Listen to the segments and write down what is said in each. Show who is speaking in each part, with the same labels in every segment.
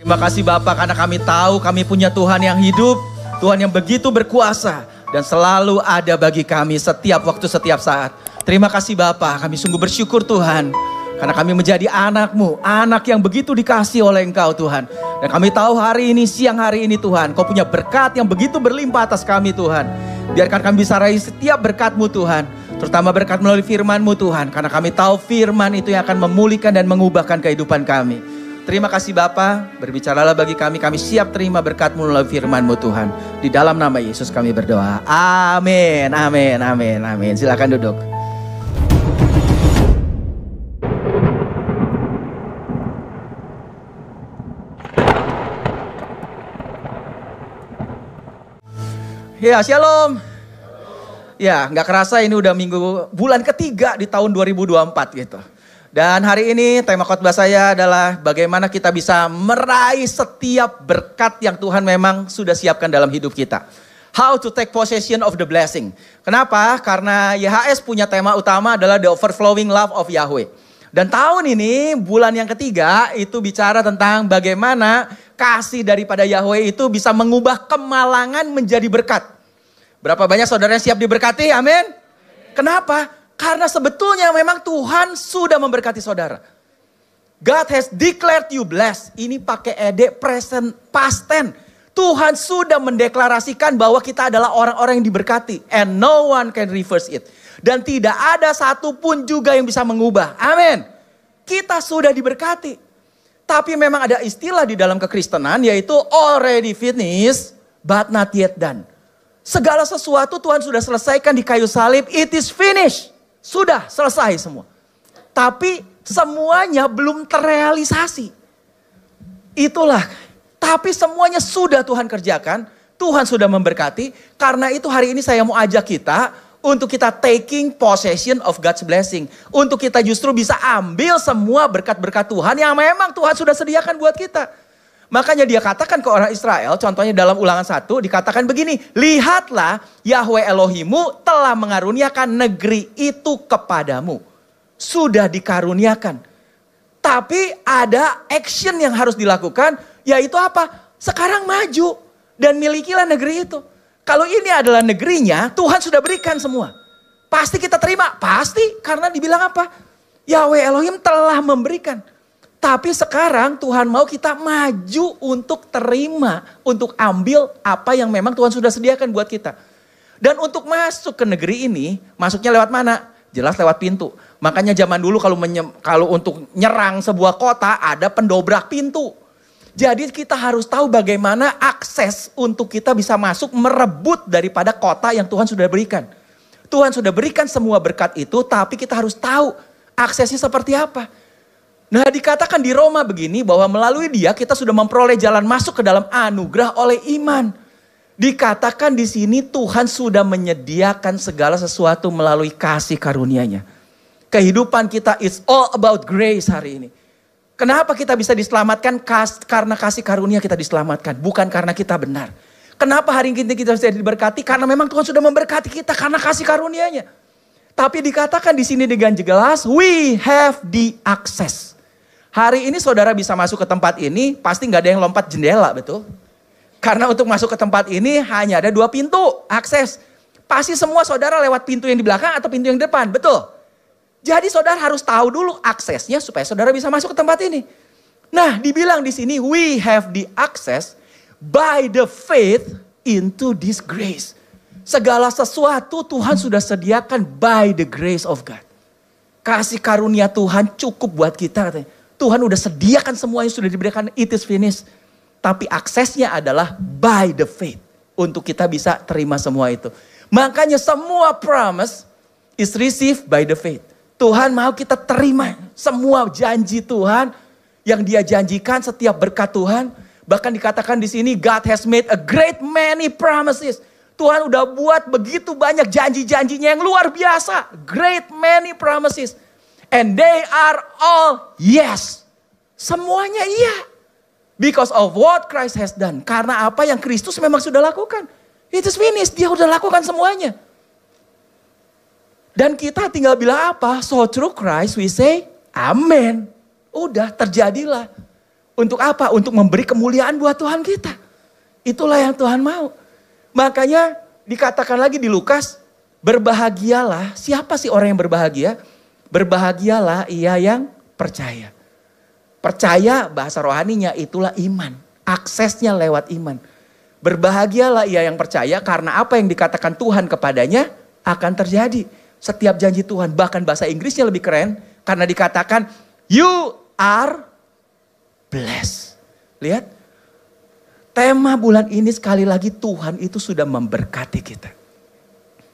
Speaker 1: Terima kasih Bapak karena kami tahu kami punya Tuhan yang hidup, Tuhan yang begitu berkuasa dan selalu ada bagi kami setiap waktu, setiap saat. Terima kasih Bapak, kami sungguh bersyukur Tuhan karena kami menjadi anak-Mu, anak yang begitu dikasih oleh Engkau Tuhan. Dan kami tahu hari ini, siang hari ini Tuhan, Kau punya berkat yang begitu berlimpah atas kami Tuhan. Biarkan kami bisa raih setiap berkat-Mu Tuhan, terutama berkat melalui firman-Mu Tuhan. Karena kami tahu firman itu yang akan memulihkan dan mengubahkan kehidupan kami. Terima kasih Bapa, berbicaralah bagi kami siap terima berkat-Mu melalui firman-Mu Tuhan. Di dalam nama Yesus kami berdoa. Amin, amin, amin, amin. Silakan duduk. Ya, shalom. Ya, nggak kerasa ini udah bulan ketiga di tahun 2024 gitu. Dan hari ini tema khotbah saya adalah bagaimana kita bisa meraih setiap berkat yang Tuhan memang sudah siapkan dalam hidup kita. How to take possession of the blessing. Kenapa? Karena YHS punya tema utama adalah the overflowing love of Yahweh. Dan tahun ini bulan yang ketiga itu bicara tentang bagaimana kasih daripada Yahweh itu bisa mengubah kemalangan menjadi berkat. Berapa banyak saudara yang siap diberkati? Amin. Kenapa? Karena sebetulnya memang Tuhan sudah memberkati saudara. God has declared you blessed. Ini pakai ed present past tense. Tuhan sudah mendeklarasikan bahwa kita adalah orang-orang yang diberkati. And no one can reverse it. Dan tidak ada satupun juga yang bisa mengubah. Amin. Kita sudah diberkati. Tapi memang ada istilah di dalam kekristenan yaitu already finished but not yet done. Segala sesuatu Tuhan sudah selesaikan di kayu salib. It is finished. Sudah selesai semua. Tapi semuanya belum terrealisasi. Itulah. Tapi semuanya sudah Tuhan kerjakan. Tuhan sudah memberkati. Karena itu hari ini saya mau ajak kita untuk kita taking possession of God's blessing. Untuk kita justru bisa ambil semua berkat-berkat Tuhan yang memang Tuhan sudah sediakan buat kita. Makanya dia katakan ke orang Israel, contohnya dalam Ulangan 1 dikatakan begini, lihatlah Yahweh Elohimmu telah mengaruniakan negeri itu kepadamu. Sudah dikaruniakan. Tapi ada action yang harus dilakukan, yaitu apa? Sekarang maju dan milikilah negeri itu. Kalau ini adalah negerinya, Tuhan sudah berikan semua. Pasti kita terima, pasti karena dibilang apa? Yahweh Elohim telah memberikan. Tapi sekarang Tuhan mau kita maju untuk terima, untuk ambil apa yang memang Tuhan sudah sediakan buat kita. Dan untuk masuk ke negeri ini, masuknya lewat mana? Jelas lewat pintu. Makanya zaman dulu kalau untuk nyerang sebuah kota ada pendobrak pintu. Jadi kita harus tahu bagaimana akses untuk kita bisa masuk merebut daripada kota yang Tuhan sudah berikan. Tuhan sudah berikan semua berkat itu, tapi kita harus tahu aksesnya seperti apa. Nah, dikatakan di Roma begini bahwa melalui dia kita sudah memperoleh jalan masuk ke dalam anugerah oleh iman. Dikatakan di sini Tuhan sudah menyediakan segala sesuatu melalui kasih karunia-Nya. Kehidupan kita is all about grace hari ini. Kenapa kita bisa diselamatkan? Karena kasih karunia kita diselamatkan, bukan karena kita benar. Kenapa hari ini kita bisa diberkati? Karena memang Tuhan sudah memberkati kita karena kasih karunia-Nya. Tapi dikatakan di sini dengan jelas, we have the access. Hari ini saudara bisa masuk ke tempat ini, pasti nggak ada yang lompat jendela, betul? Karena untuk masuk ke tempat ini hanya ada 2 pintu akses. Pasti semua saudara lewat pintu yang di belakang atau pintu yang di depan, betul? Jadi saudara harus tahu dulu aksesnya supaya saudara bisa masuk ke tempat ini. Nah, dibilang di sini, we have the access by the faith into this grace. Segala sesuatu Tuhan sudah sediakan by the grace of God. Kasih karunia Tuhan cukup buat kita katanya. Tuhan udah sediakan semua yang sudah diberikan, it is finished. Tapi aksesnya adalah by the faith. Untuk kita bisa terima semua itu. Makanya semua promise is received by the faith. Tuhan mau kita terima semua janji Tuhan yang Dia janjikan, setiap berkat Tuhan. Bahkan dikatakan di sini God has made a great many promises. Tuhan udah buat begitu banyak janji-janjinya yang luar biasa. Great many promises. And they are all yes. Semuanya iya. Because of what Christ has done. Karena apa yang Kristus memang sudah lakukan. It is finished. Dia udah lakukan semuanya. Dan kita tinggal bilang apa? So through Christ we say, Amen. Udah terjadilah. Untuk apa? Untuk memberi kemuliaan buat Tuhan kita. Itulah yang Tuhan mau. Makanya dikatakan lagi di Lukas, berbahagialah. Siapa sih orang yang berbahagia? Berbahagialah ia yang percaya. Percaya bahasa rohaninya itulah iman. Aksesnya lewat iman. Berbahagialah ia yang percaya karena apa yang dikatakan Tuhan kepadanya akan terjadi. Setiap janji Tuhan, bahkan bahasa Inggrisnya lebih keren. Karena dikatakan, you are blessed. Lihat, tema bulan ini sekali lagi Tuhan itu sudah memberkati kita.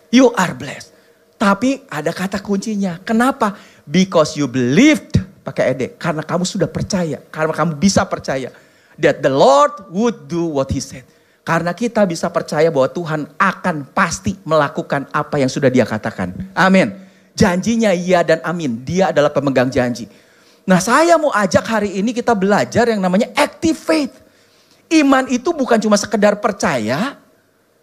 Speaker 1: You are blessed. Tapi ada kata kuncinya. Kenapa? Because you believed. Pakai ed. Karena kamu sudah percaya. Karena kamu bisa percaya. That the Lord would do what he said. Karena kita bisa percaya bahwa Tuhan akan pasti melakukan apa yang sudah dia katakan. Amin. Janjinya iya dan amin. Dia adalah pemegang janji. Nah, saya mau ajak hari ini kita belajar yang namanya active faith. Iman itu bukan cuma sekedar percaya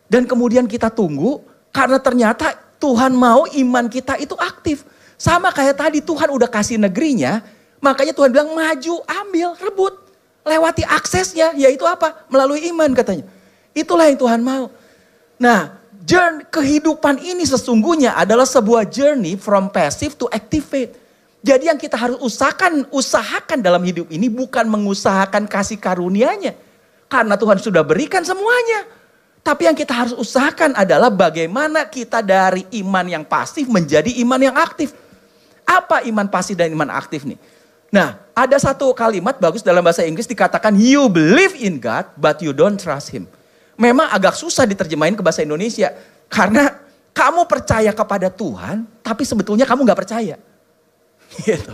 Speaker 1: dan kemudian kita tunggu. Karena ternyata Tuhan mau iman kita itu aktif. Sama kayak tadi Tuhan udah kasih negerinya. Makanya Tuhan bilang maju, ambil, rebut. Lewati aksesnya, yaitu apa? Melalui iman katanya. Itulah yang Tuhan mau. Nah, kehidupan ini sesungguhnya adalah sebuah journey from passive to active faith. Jadi yang kita harus usahakan dalam hidup ini bukan mengusahakan kasih karunia-Nya. Karena Tuhan sudah berikan semuanya. Tapi yang kita harus usahakan adalah bagaimana kita dari iman yang pasif menjadi iman yang aktif. Apa iman pasif dan iman aktif nih? Nah, ada satu kalimat bagus dalam bahasa Inggris dikatakan you believe in God but you don't trust Him. Memang agak susah diterjemahin ke bahasa Indonesia. Karena kamu percaya kepada Tuhan, tapi sebetulnya kamu gak percaya. Gitu.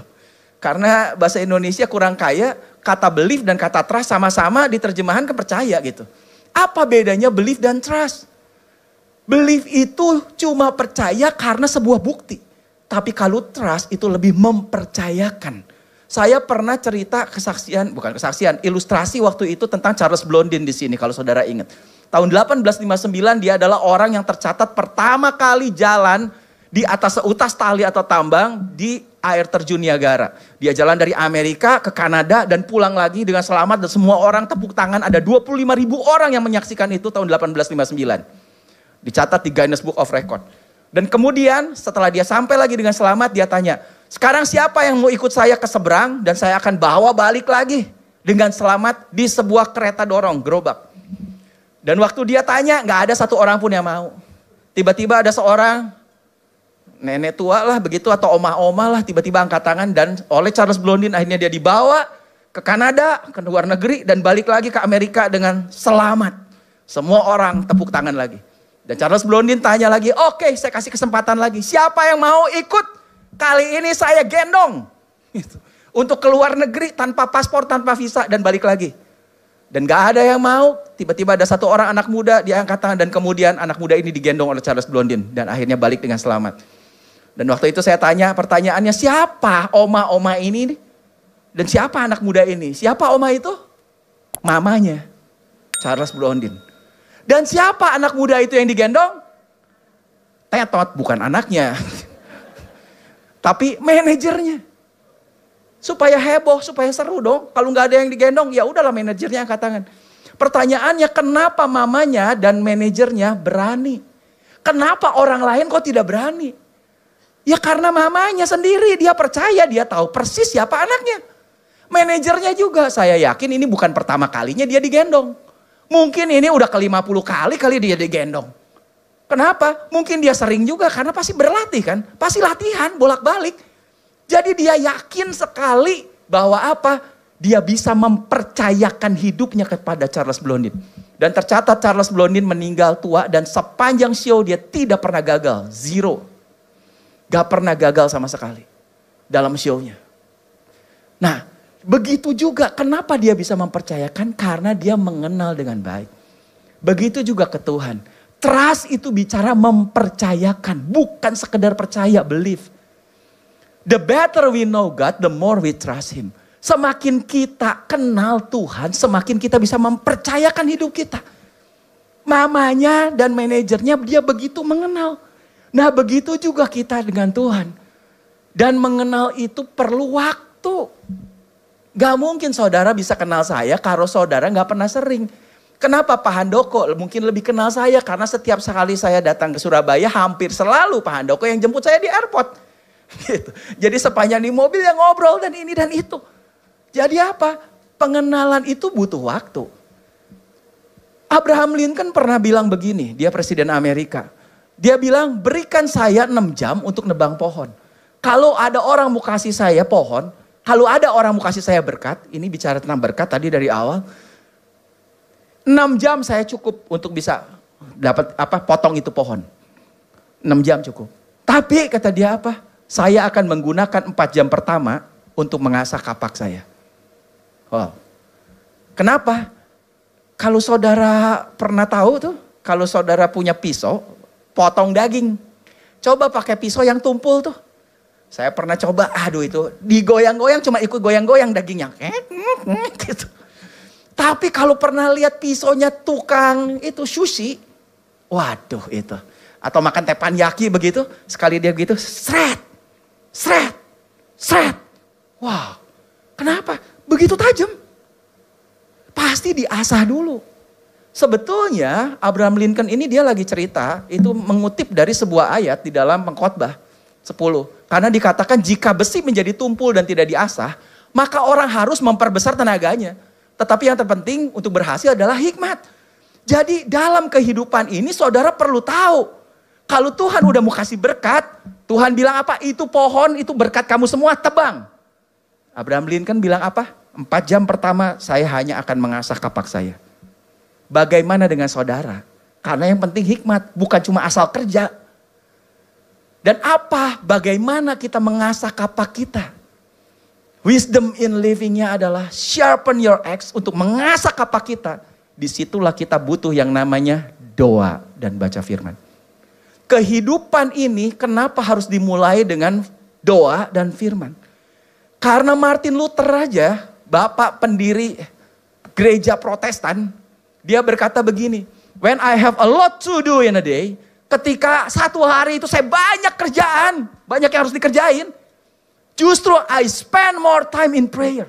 Speaker 1: Karena bahasa Indonesia kurang kaya, kata believe dan kata trust sama-sama diterjemahan ke percaya gitu. Apa bedanya believe dan trust? Believe itu cuma percaya karena sebuah bukti. Tapi kalau trust itu lebih mempercayakan. Saya pernah cerita ilustrasi waktu itu tentang Charles Blondin di sini kalau saudara ingat. Tahun 1859 dia adalah orang yang tercatat pertama kali jalan di atas seutas tali atau tambang di air terjun Niagara. Dia jalan dari Amerika ke Kanada dan pulang lagi dengan selamat dan semua orang tepuk tangan. Ada 25.000 orang yang menyaksikan itu tahun 1859. Dicatat di Guinness Book of Record. Dan kemudian setelah dia sampai lagi dengan selamat dia tanya, sekarang siapa yang mau ikut saya ke seberang dan saya akan bawa balik lagi dengan selamat di sebuah kereta dorong, gerobak. Dan waktu dia tanya, gak ada satu orang pun yang mau. Tiba-tiba ada seorang nenek tua lah begitu atau omah-omah lah tiba-tiba angkat tangan dan oleh Charles Blondin akhirnya dia dibawa ke Kanada, ke luar negeri dan balik lagi ke Amerika dengan selamat. Semua orang tepuk tangan lagi. Dan Charles Blondin tanya lagi, oke, saya kasih kesempatan lagi. Siapa yang mau ikut? Kali ini saya gendong. Gitu. Untuk keluar negeri tanpa paspor, tanpa visa dan balik lagi. Dan gak ada yang mau, tiba-tiba ada satu orang anak muda, dia angkat tangan dan kemudian anak muda ini digendong oleh Charles Blondin. Dan akhirnya balik dengan selamat. Dan waktu itu saya tanya pertanyaannya, siapa oma-oma ini? Dan siapa anak muda ini? Siapa oma itu? Mamanya, Charles Blondin. Dan siapa anak muda itu yang digendong? Tetot, bukan anaknya. Tapi manajernya. Supaya heboh, supaya seru dong. Kalau nggak ada yang digendong, ya udahlah manajernya angkat tangan. Pertanyaannya, kenapa mamanya dan manajernya berani? Kenapa orang lain kok tidak berani? Ya karena mamanya sendiri, dia percaya, dia tahu persis siapa anaknya. Manajernya juga, saya yakin ini bukan pertama kalinya dia digendong. Mungkin ini udah ke-50 kali dia digendong. Kenapa? Mungkin dia sering juga karena pasti berlatih kan. Pasti latihan bolak-balik. Jadi dia yakin sekali bahwa apa? Dia bisa mempercayakan hidupnya kepada Charles Blondin. Dan tercatat Charles Blondin meninggal tua dan sepanjang show dia tidak pernah gagal. Zero. Gak pernah gagal sama sekali dalam show-nya. Nah, begitu juga kenapa dia bisa mempercayakan? Karena dia mengenal dengan baik. Begitu juga ke Tuhan. Trust itu bicara mempercayakan, bukan sekedar percaya, believe. The better we know God, the more we trust Him. Semakin kita kenal Tuhan, semakin kita bisa mempercayakan hidup kita. Mamanya dan manajernya dia begitu mengenal. Nah begitu juga kita dengan Tuhan. Dan mengenal itu perlu waktu. Gak mungkin saudara bisa kenal saya kalau saudara gak pernah sering. Kenapa Pak Handoko mungkin lebih kenal saya? Karena setiap sekali saya datang ke Surabaya hampir selalu Pak Handoko yang jemput saya di airport. Gitu. Jadi sepanjang di mobil yang ngobrol dan ini dan itu. Jadi apa? Pengenalan itu butuh waktu. Abraham Lincoln pernah bilang begini, dia presiden Amerika. Dia bilang, berikan saya 6 jam untuk nebang pohon. Kalau ada orang mau kasih saya pohon, kalau ada orang mau kasih saya berkat, ini bicara tentang berkat tadi dari awal. 6 jam saya cukup untuk bisa dapat potong itu pohon. 6 jam cukup. Tapi kata dia apa? Saya akan menggunakan 4 jam pertama untuk mengasah kapak saya. Wow. Kenapa? Kalau saudara pernah tahu tuh, kalau saudara punya pisau, potong daging. Coba pakai pisau yang tumpul tuh. Saya pernah coba, aduh itu digoyang-goyang cuma ikut goyang-goyang dagingnya. Gitu. Tapi kalau pernah lihat pisaunya tukang itu sushi, waduh itu. Atau makan teppanyaki begitu, sekali dia begitu, sret, sret, sret. Wow, kenapa? Begitu tajam. Pasti diasah dulu. Sebetulnya Abraham Lincoln ini dia lagi cerita, itu mengutip dari sebuah ayat di dalam Pengkhotbah 10. Karena dikatakan jika besi menjadi tumpul dan tidak diasah, maka orang harus memperbesar tenaganya. Tetapi yang terpenting untuk berhasil adalah hikmat. Jadi dalam kehidupan ini saudara perlu tahu. Kalau Tuhan udah mau kasih berkat, Tuhan bilang apa? Itu pohon, itu berkat kamu semua, tebang. Abraham Lincoln bilang apa? 4 jam pertama saya hanya akan mengasah kapak saya. Bagaimana dengan saudara? Karena yang penting hikmat, bukan cuma asal kerja. Dan apa? Bagaimana kita mengasah kapak kita? Wisdom in livingnya adalah sharpen your axe untuk mengasah kapak kita. Disitulah kita butuh yang namanya doa dan baca firman. Kehidupan ini kenapa harus dimulai dengan doa dan firman? Karena Martin Luther aja, bapak pendiri gereja Protestan, dia berkata begini, when I have a lot to do in a day, ketika satu hari itu saya banyak kerjaan, banyak yang harus dikerjain, justru I spend more time in prayer.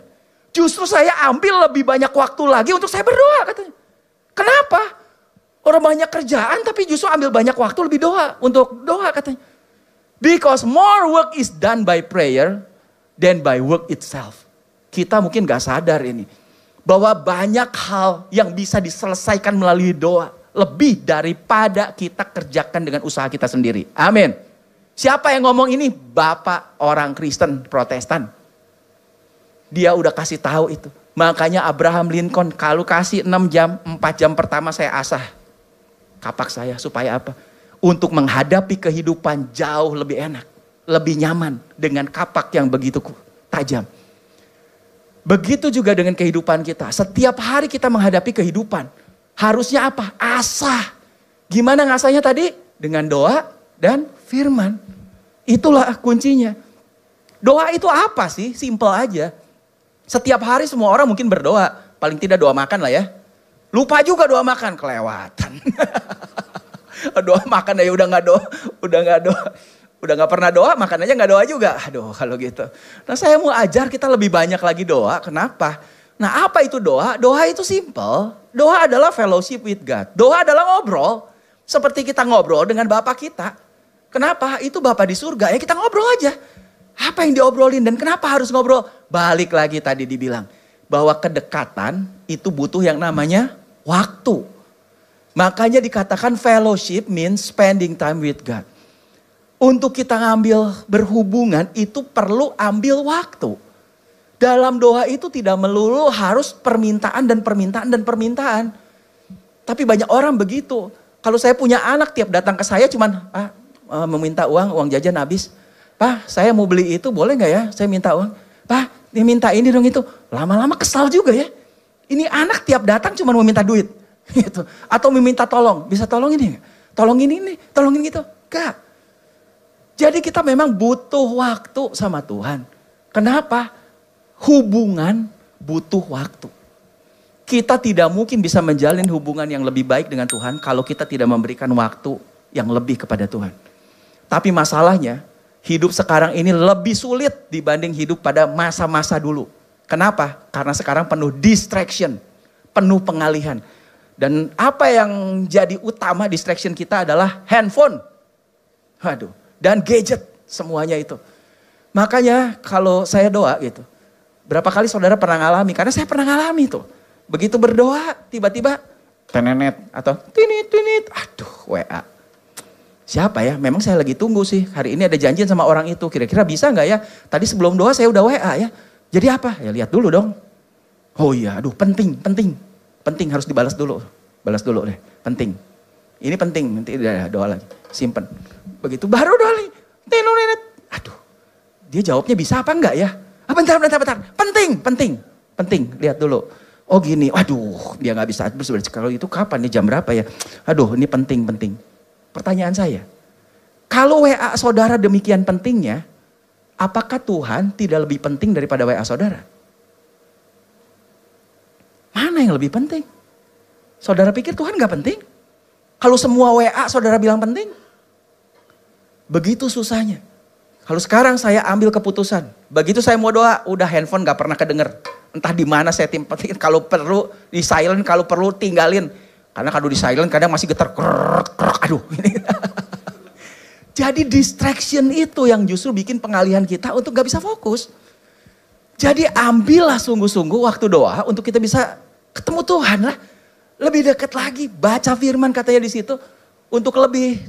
Speaker 1: Justru saya ambil lebih banyak waktu lagi untuk saya berdoa katanya. Kenapa? Orang banyak kerjaan tapi justru ambil banyak waktu lebih untuk doa katanya. Because more work is done by prayer than by work itself. Kita mungkin gak sadar ini. Bahwa banyak hal yang bisa diselesaikan melalui doa. Lebih daripada kita kerjakan dengan usaha kita sendiri. Amin. Siapa yang ngomong ini? Bapak orang Kristen Protestan. Dia udah kasih tahu itu. Makanya Abraham Lincoln kalau kasih 6 jam, 4 jam pertama saya asah kapak saya. Supaya apa? Untuk menghadapi kehidupan jauh lebih enak. Lebih nyaman dengan kapak yang begitu tajam. Begitu juga dengan kehidupan kita. Setiap hari kita menghadapi kehidupan. Harusnya apa? Asah. Gimana ngasahnya tadi? Dengan doa dan firman. Itulah kuncinya. Doa itu apa sih? Simple aja. Setiap hari semua orang mungkin berdoa. Paling tidak doa makan lah ya. Lupa juga doa makan. Kelewatan. Doa makan ya udah gak doa. Udah gak pernah doa, makan aja gak doa juga. Aduh kalau gitu. Nah saya mau ajar kita lebih banyak lagi doa. Kenapa? Nah apa itu doa? Doa itu simple. Doa adalah fellowship with God. Doa adalah ngobrol. Seperti kita ngobrol dengan Bapa kita. Kenapa? Itu Bapa di surga. Ya kita ngobrol aja. Apa yang diobrolin dan kenapa harus ngobrol? Balik lagi tadi dibilang. Bahwa kedekatan itu butuh yang namanya waktu. Makanya dikatakan fellowship means spending time with God. Untuk kita ngambil berhubungan itu perlu ambil waktu. Dalam doa itu tidak melulu harus permintaan dan permintaan dan permintaan. Tapi banyak orang begitu. Kalau saya punya anak tiap datang ke saya cuman meminta uang jajan habis. Pak saya mau beli itu boleh gak ya saya minta uang. Pak dia minta ini dong itu. Lama-lama kesal juga ya. Ini anak tiap datang cuma mau minta duit. Gitu. Atau meminta tolong. Bisa tolong ini gak? Tolongin ini, tolongin gitu. Gak. Jadi kita memang butuh waktu sama Tuhan. Kenapa? Hubungan butuh waktu. Kita tidak mungkin bisa menjalin hubungan yang lebih baik dengan Tuhan kalau kita tidak memberikan waktu yang lebih kepada Tuhan. Tapi masalahnya hidup sekarang ini lebih sulit dibanding hidup pada masa-masa dulu. Kenapa? Karena sekarang penuh distraction, penuh pengalihan. Dan apa yang jadi utama distraction kita adalah handphone. Waduh, dan gadget semuanya itu. Makanya kalau saya doa gitu, berapa kali saudara pernah ngalami? Karena saya pernah ngalami tuh. Begitu berdoa, tiba-tiba tenenet atau tinit, aduh WA. Siapa ya? Memang saya lagi tunggu sih. Hari ini ada janjian sama orang itu. Kira-kira bisa nggak ya? Tadi sebelum doa saya udah WA ya. Jadi apa? Ya lihat dulu dong. Oh iya, aduh penting. Penting harus dibalas dulu. Balas dulu deh, penting. Ini penting, nanti doa lagi. Simpen. Begitu baru doa lagi. Aduh, dia jawabnya bisa apa enggak ya? Ah, bentar. Penting, lihat dulu. Oh gini, waduh dia nggak bisa. Kalau itu kapan nih, jam berapa ya? Aduh ini penting. Pertanyaan saya, kalau WA saudara demikian pentingnya, apakah Tuhan tidak lebih penting daripada WA saudara? Mana yang lebih penting? Saudara pikir Tuhan gak penting? Kalau semua WA saudara bilang penting? Begitu susahnya. Kalau sekarang saya ambil keputusan, begitu saya mau doa, udah handphone gak pernah kedenger. Entah di mana saya timpetin, kalau perlu di silent, kalau perlu tinggalin. Karena kalau di silent kadang masih getar, aduh. Jadi distraction itu yang justru bikin pengalihan kita untuk gak bisa fokus. Jadi ambillah sungguh-sungguh waktu doa untuk kita bisa ketemu Tuhan lah. Lebih dekat lagi, baca firman katanya di situ. Untuk lebih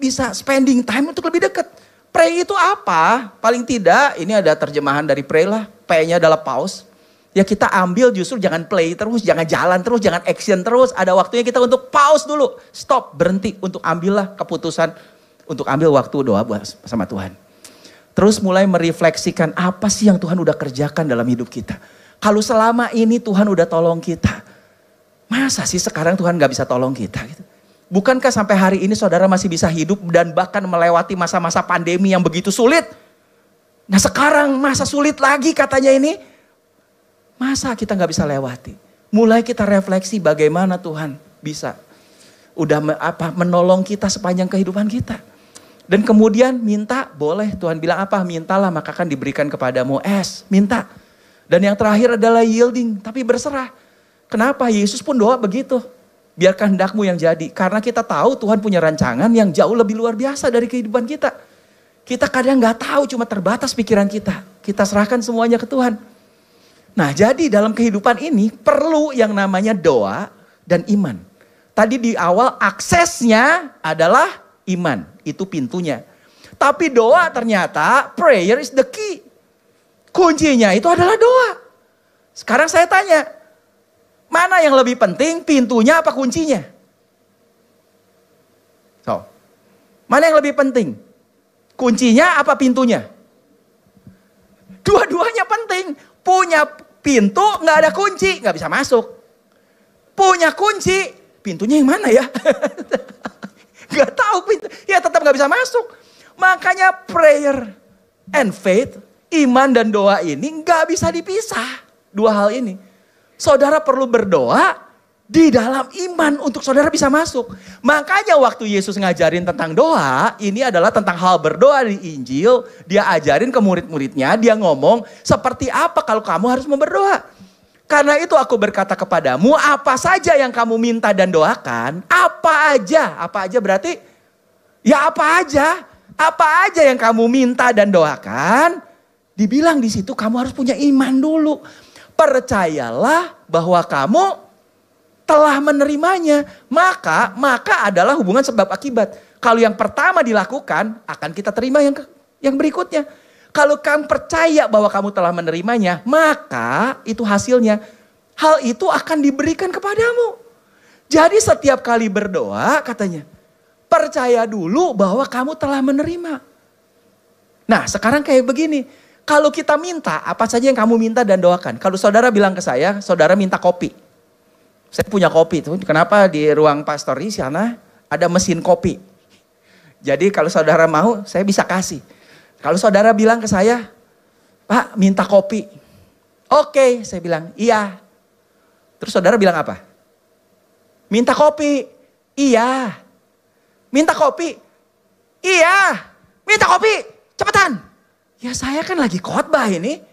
Speaker 1: bisa spending time untuk lebih dekat. Pray itu apa? Paling tidak, ini ada terjemahan dari pray lah. P-nya adalah pause. Ya kita ambil justru jangan play terus, jangan jalan terus, jangan action terus. Ada waktunya kita untuk pause dulu. Stop, berhenti untuk ambillah keputusan. Untuk ambil waktu doa buat sama Tuhan. Terus mulai merefleksikan apa sih yang Tuhan udah kerjakan dalam hidup kita. Kalau selama ini Tuhan udah tolong kita. Masa sih sekarang Tuhan gak bisa tolong kita gitu. Bukankah sampai hari ini saudara masih bisa hidup dan bahkan melewati masa-masa pandemi yang begitu sulit. Nah sekarang masa sulit lagi katanya ini. Masa kita gak bisa lewati. Mulai kita refleksi bagaimana Tuhan bisa. Udah menolong kita sepanjang kehidupan kita. Dan kemudian minta, boleh Tuhan bilang apa? Mintalah maka akan diberikan kepadamu. Minta. Dan yang terakhir adalah yielding, tapi berserah. Kenapa? Yesus pun doa begitu. Biar kehendakmu yang jadi. Karena kita tahu Tuhan punya rancangan yang jauh lebih luar biasa dari kehidupan kita. Kita kadang gak tahu, cuma terbatas pikiran kita. Kita serahkan semuanya ke Tuhan. Nah jadi dalam kehidupan ini perlu yang namanya doa dan iman. Tadi di awal aksesnya adalah iman. Itu pintunya. Tapi doa ternyata prayer is the key. Kuncinya itu adalah doa. Sekarang saya tanya, mana yang lebih penting, pintunya apa kuncinya? So, mana yang lebih penting? Kuncinya apa pintunya? Dua-duanya penting. Punya pintu nggak ada kunci, nggak bisa masuk. Punya kunci, pintunya yang mana ya? Gak tahu pintu, ya tetap nggak bisa masuk. Makanya prayer and faith, iman dan doa ini nggak bisa dipisah. Dua hal ini. Saudara perlu berdoa di dalam iman untuk saudara bisa masuk. Makanya waktu Yesus ngajarin tentang doa, ini adalah tentang hal berdoa di Injil. Dia ajarin ke murid-muridnya, dia ngomong seperti apa kalau kamu harus berdoa. Karena itu aku berkata kepadamu, apa saja yang kamu minta dan doakan, apa aja berarti ya apa aja yang kamu minta dan doakan, dibilang di situ kamu harus punya iman dulu. Percayalah bahwa kamu telah menerimanya, maka adalah hubungan sebab akibat. Kalau yang pertama dilakukan, akan kita terima yang berikutnya. Kalau kamu percaya bahwa kamu telah menerimanya, maka itu hasilnya. Hal itu akan diberikan kepadamu. Jadi setiap kali berdoa katanya, percaya dulu bahwa kamu telah menerima. Nah sekarang kayak begini, kalau kita minta, apa saja yang kamu minta dan doakan. Kalau saudara bilang ke saya, saudara minta kopi. Saya punya kopi tuh, kenapa di ruang pastor di sana ada mesin kopi. Jadi kalau saudara mau, saya bisa kasih. Kalau saudara bilang ke saya, Pak minta kopi. Oke, saya bilang iya. Terus saudara bilang apa? Minta kopi. Iya. Minta kopi. Iya. Minta kopi. Cepetan. Ya saya kan lagi khotbah ini.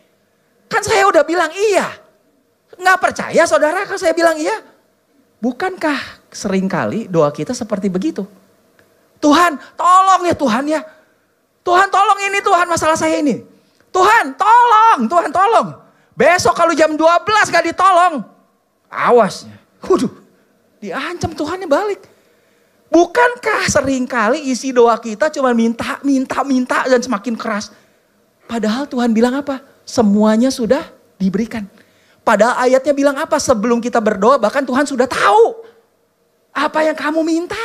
Speaker 1: Kan saya udah bilang iya. Nggak percaya saudara kalau saya bilang iya? Bukankah seringkali doa kita seperti begitu? Tuhan tolong ya Tuhan ya. Tuhan tolong ini Tuhan masalah saya ini. Tuhan tolong. Besok kalau jam 12 gak ditolong. Awas. Waduh, diancam Tuhannya balik. Bukankah seringkali isi doa kita cuma minta dan semakin keras. Padahal Tuhan bilang apa? Semuanya sudah diberikan. Padahal ayatnya bilang apa? Sebelum kita berdoa bahkan Tuhan sudah tahu. Apa yang kamu minta.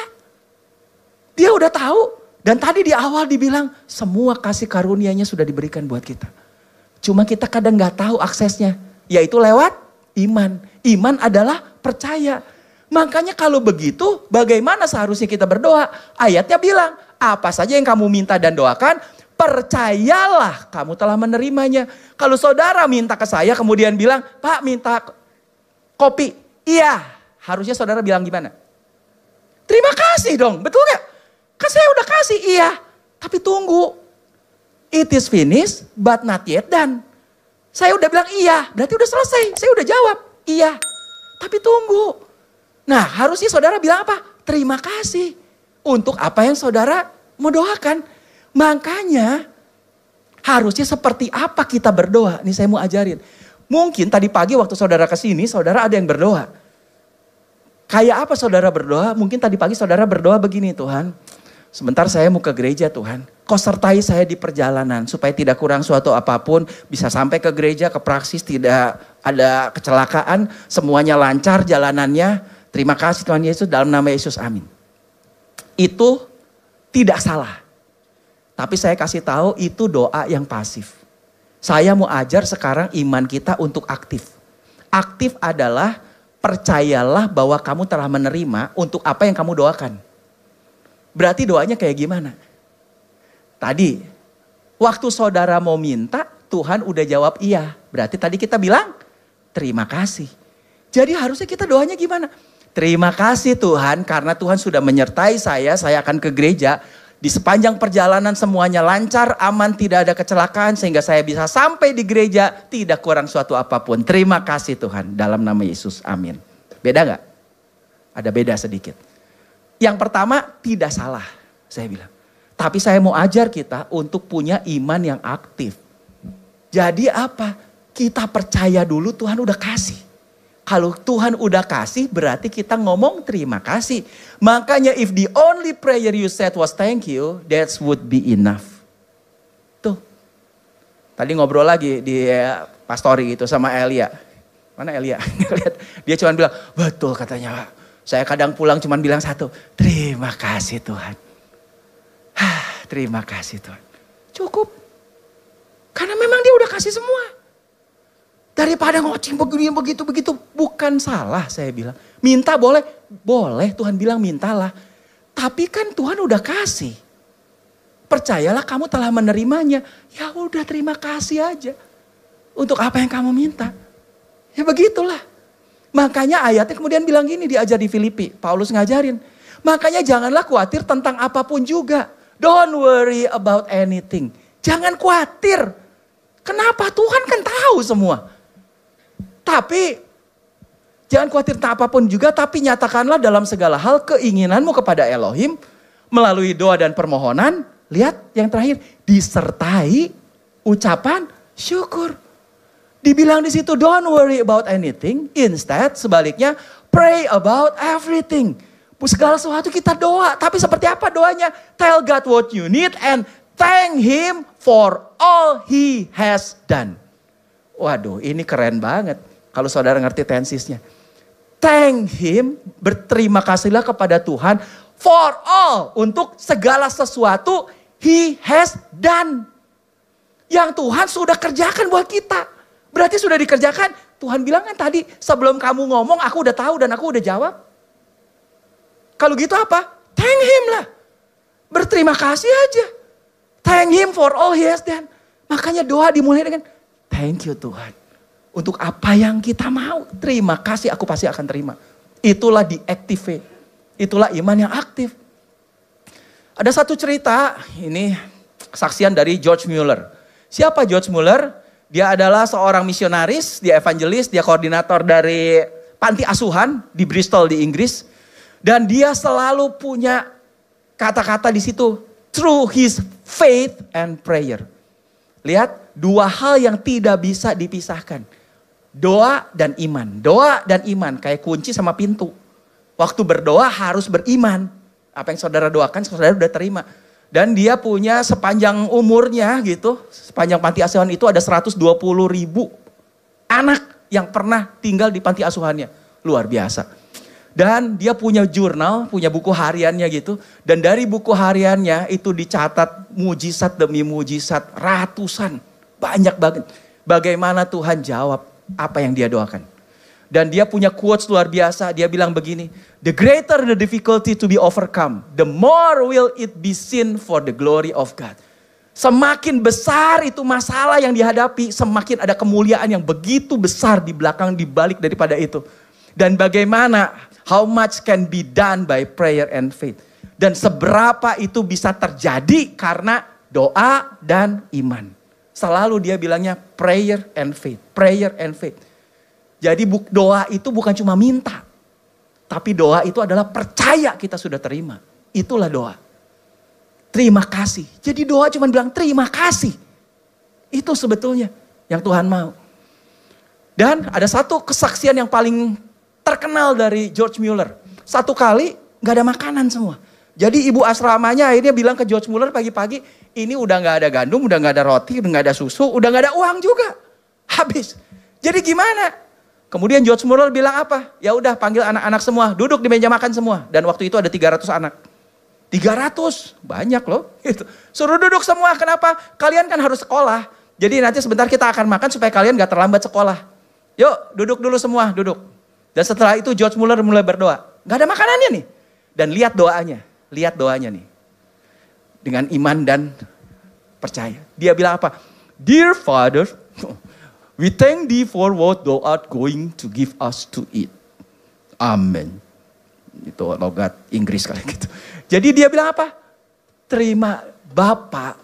Speaker 1: Dia udah tahu. Dan tadi di awal dibilang semua kasih karunia-Nya sudah diberikan buat kita. Cuma kita kadang gak tahu aksesnya. Yaitu lewat iman. Iman adalah percaya. Makanya kalau begitu bagaimana seharusnya kita berdoa? Ayatnya bilang apa saja yang kamu minta dan doakan. Percayalah kamu telah menerimanya. Kalau saudara minta ke saya kemudian bilang, Pak minta kopi. Iya, harusnya saudara bilang gimana? Terima kasih dong, betul gak? Kan saya udah kasih, iya. Tapi tunggu. It is finished but not yet done. Saya udah bilang iya, berarti udah selesai. Saya udah jawab, iya. Tapi tunggu. Nah harusnya saudara bilang apa? Terima kasih. Untuk apa yang saudara mau doakan. Makanya harusnya seperti apa kita berdoa. Ini saya mau ajarin. Mungkin tadi pagi waktu saudara kesini, saudara ada yang berdoa. Kayak apa saudara berdoa? Mungkin tadi pagi saudara berdoa begini, Tuhan. Sebentar saya mau ke gereja Tuhan. Kau sertai saya di perjalanan. Supaya tidak kurang suatu apapun. Bisa sampai ke gereja, ke praksis. Tidak ada kecelakaan. Semuanya lancar jalanannya. Terima kasih Tuhan Yesus. Dalam nama Yesus amin. Itu tidak salah. Tapi saya kasih tahu itu doa yang pasif. Saya mau ajar sekarang iman kita untuk aktif. Aktif adalah percayalah bahwa kamu telah menerima untuk apa yang kamu doakan. Berarti doanya kayak gimana? Tadi, waktu saudara mau minta, Tuhan udah jawab iya. Berarti tadi kita bilang, terima kasih. Jadi harusnya kita doanya gimana? Terima kasih Tuhan karena Tuhan sudah menyertai saya akan ke gereja. Di sepanjang perjalanan semuanya lancar, aman, tidak ada kecelakaan. Sehingga saya bisa sampai di gereja, tidak kurang suatu apapun. Terima kasih Tuhan, dalam nama Yesus, amin. Beda gak? Ada beda sedikit. Yang pertama tidak salah, saya bilang. Tapi saya mau ajar kita untuk punya iman yang aktif. Jadi apa? Kita percaya dulu Tuhan udah kasih. Kalau Tuhan udah kasih berarti kita ngomong terima kasih. Makanya if the only prayer you said was thank you, that would be enough. Tuh. Tadi ngobrol lagi di pastori gitu sama Elia. Mana Elia? Dia cuma bilang, betul katanya Pak. Saya kadang pulang cuma bilang satu, terima kasih Tuhan. Terima kasih Tuhan. Cukup. Karena memang dia udah kasih semua. Daripada ngoceng begitu. Bukan salah saya bilang. Minta boleh. Boleh Tuhan bilang mintalah. Tapi kan Tuhan udah kasih. Percayalah kamu telah menerimanya. Ya udah terima kasih aja. Untuk apa yang kamu minta. Ya begitulah. Makanya ayatnya kemudian bilang gini diajar di Filipi. Paulus ngajarin. Makanya janganlah khawatir tentang apapun juga. Don't worry about anything. Jangan khawatir. Kenapa? Tuhan kan tahu semua. Tapi jangan khawatir tentang apapun juga. Tapi nyatakanlah dalam segala hal keinginanmu kepada Elohim. Melalui doa dan permohonan. Lihat yang terakhir. Disertai ucapan syukur. Dibilang di situ don't worry about anything. Instead sebaliknya pray about everything. Segala sesuatu kita doa. Tapi seperti apa doanya? Tell God what you need and thank Him for all He has done. Waduh ini keren banget. Kalau saudara ngerti tensisnya. Thank Him, berterima kasihlah kepada Tuhan for all. Untuk segala sesuatu He has done. Yang Tuhan sudah kerjakan buat kita. Berarti sudah dikerjakan. Tuhan bilang kan tadi sebelum kamu ngomong aku udah tahu dan aku udah jawab. Kalau gitu apa? Thank Him lah. Berterima kasih aja. Thank Him for all He has done. Makanya doa dimulai dengan thank you Tuhan. Untuk apa yang kita mau. Terima kasih aku pasti akan terima. Itulah di-activate. Itulah iman yang aktif. Ada satu cerita. Ini kesaksian dari George Mueller. Siapa George Mueller? Dia adalah seorang misionaris, dia evangelis, dia koordinator dari panti asuhan di Bristol di Inggris. Dan dia selalu punya kata-kata di situ, through his faith and prayer. Lihat, dua hal yang tidak bisa dipisahkan. Doa dan iman. Doa dan iman kayak kunci sama pintu. Waktu berdoa harus beriman. Apa yang saudara doakan, saudara udah terima. Dan dia punya sepanjang umurnya gitu, sepanjang panti asuhan itu ada 120.000 anak yang pernah tinggal di panti asuhannya. Luar biasa. Dan dia punya jurnal, punya buku hariannya gitu. Dan dari buku hariannya itu dicatat mujizat demi mujizat, ratusan. Banyak banget. Bagaimana Tuhan jawab apa yang dia doakan. Dan dia punya quotes luar biasa, dia bilang begini, the greater the difficulty to be overcome, the more will it be seen for the glory of God. Semakin besar itu masalah yang dihadapi, semakin ada kemuliaan yang begitu besar di belakang, di balik daripada itu. Dan bagaimana, how much can be done by prayer and faith. Dan seberapa itu bisa terjadi karena doa dan iman. Selalu dia bilangnya prayer and faith, prayer and faith. Jadi doa itu bukan cuma minta. Tapi doa itu adalah percaya kita sudah terima. Itulah doa. Terima kasih. Jadi doa cuma bilang terima kasih. Itu sebetulnya yang Tuhan mau. Dan ada satu kesaksian yang paling terkenal dari George Mueller. Satu kali gak ada makanan semua. Jadi ibu asramanya akhirnya bilang ke George Mueller pagi-pagi, ini udah gak ada gandum, udah gak ada roti, udah gak ada susu, udah gak ada uang juga. Habis. Jadi gimana? Kemudian George Mueller bilang apa? Ya udah panggil anak-anak semua, duduk di meja makan semua. Dan waktu itu ada 300 anak. 300, banyak loh. Gitu. Suruh duduk semua, kenapa? Kalian kan harus sekolah. Jadi nanti sebentar kita akan makan supaya kalian gak terlambat sekolah. Yuk duduk dulu semua, duduk. Dan setelah itu George Mueller mulai berdoa. Gak ada makanannya nih. Dan lihat doanya nih. Dengan iman dan percaya. Dia bilang apa? Dear Father, we thank thee for what thou art going to give us to eat. Amen. Itu logat Inggris kali gitu. Jadi dia bilang apa? Terima Bapa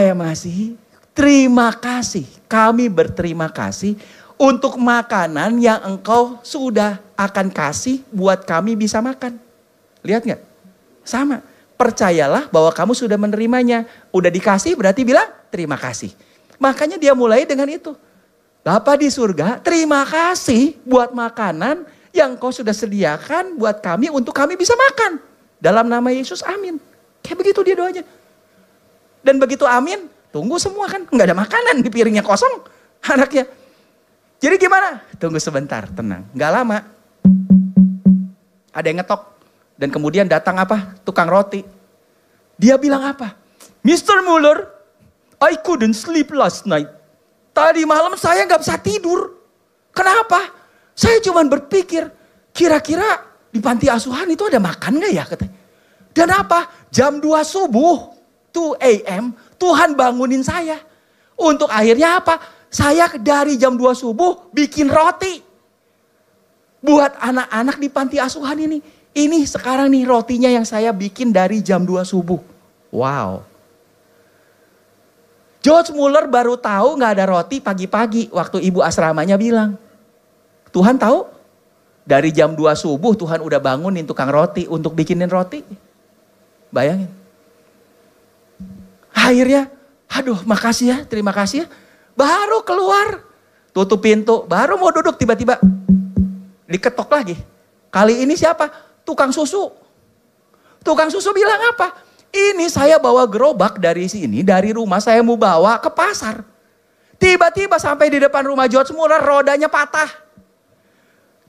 Speaker 1: yang mengasihi, terima kasih. Kami berterima kasih untuk makanan yang engkau sudah akan kasih buat kami bisa makan. Lihat gak? Sama. Percayalah bahwa kamu sudah menerimanya. Udah dikasih berarti bilang terima kasih. Makanya dia mulai dengan itu. Bapa di surga, terima kasih buat makanan yang kau sudah sediakan buat kami untuk kami bisa makan. Dalam nama Yesus, amin. Kayak begitu dia doanya. Dan begitu amin, tunggu semua kan. Nggak ada makanan di piringnya kosong anaknya. Jadi gimana? Tunggu sebentar, tenang. Nggak lama. Ada yang ngetok. Dan kemudian datang apa? Tukang roti. Dia bilang apa? Mr. Mueller, I couldn't sleep last night. Tadi malam saya gak bisa tidur. Kenapa? Saya cuma berpikir, kira-kira di panti asuhan itu ada makan gak ya? Katanya. Dan apa? Jam 2 subuh, 2 a.m. Tuhan bangunin saya. Untuk akhirnya apa? Saya dari jam 2 subuh bikin roti. Buat anak-anak di panti asuhan ini. Ini sekarang nih rotinya yang saya bikin dari jam 2 subuh. Wow. George Mueller baru tahu gak ada roti pagi-pagi waktu ibu asramanya bilang. Tuhan tahu? Dari jam 2 subuh Tuhan udah bangunin tukang roti untuk bikinin roti. Bayangin. Akhirnya, aduh makasih ya, terima kasih ya. Baru keluar, tutup pintu, baru mau duduk tiba-tiba diketok lagi. Kali ini siapa? Tukang susu. Tukang susu bilang apa? Ini saya bawa gerobak dari sini, dari rumah saya mau bawa ke pasar. Tiba-tiba sampai di depan rumah George Mueller, rodanya patah.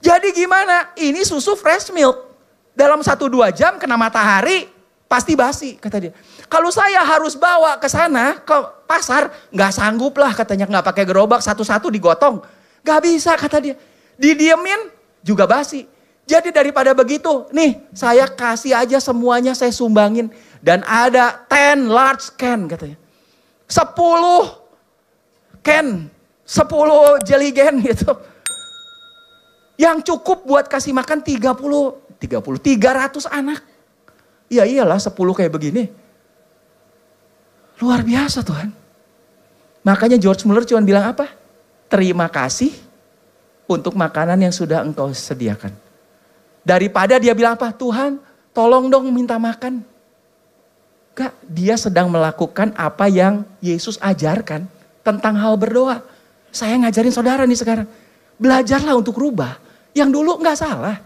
Speaker 1: Jadi gimana? Ini susu fresh milk. Dalam 1-2 jam kena matahari, pasti basi, kata dia. Kalau saya harus bawa ke sana, ke pasar, nggak sanggup lah katanya, nggak pakai gerobak satu-satu digotong. Nggak bisa kata dia. Didiemin juga basi. Jadi daripada begitu, nih saya kasih aja semuanya, saya sumbangin. Dan ada 10 large can katanya. 10 can, 10 jeligen gitu. Yang cukup buat kasih makan 300 anak. Ya iyalah 10 kayak begini. Luar biasa Tuhan. Makanya George Muller cuma bilang apa? Terima kasih untuk makanan yang sudah engkau sediakan. Daripada dia bilang apa? Tuhan, tolong dong minta makan. Enggak, dia sedang melakukan apa yang Yesus ajarkan tentang hal berdoa. Saya ngajarin saudara nih sekarang. Belajarlah untuk rubah. Yang dulu enggak salah.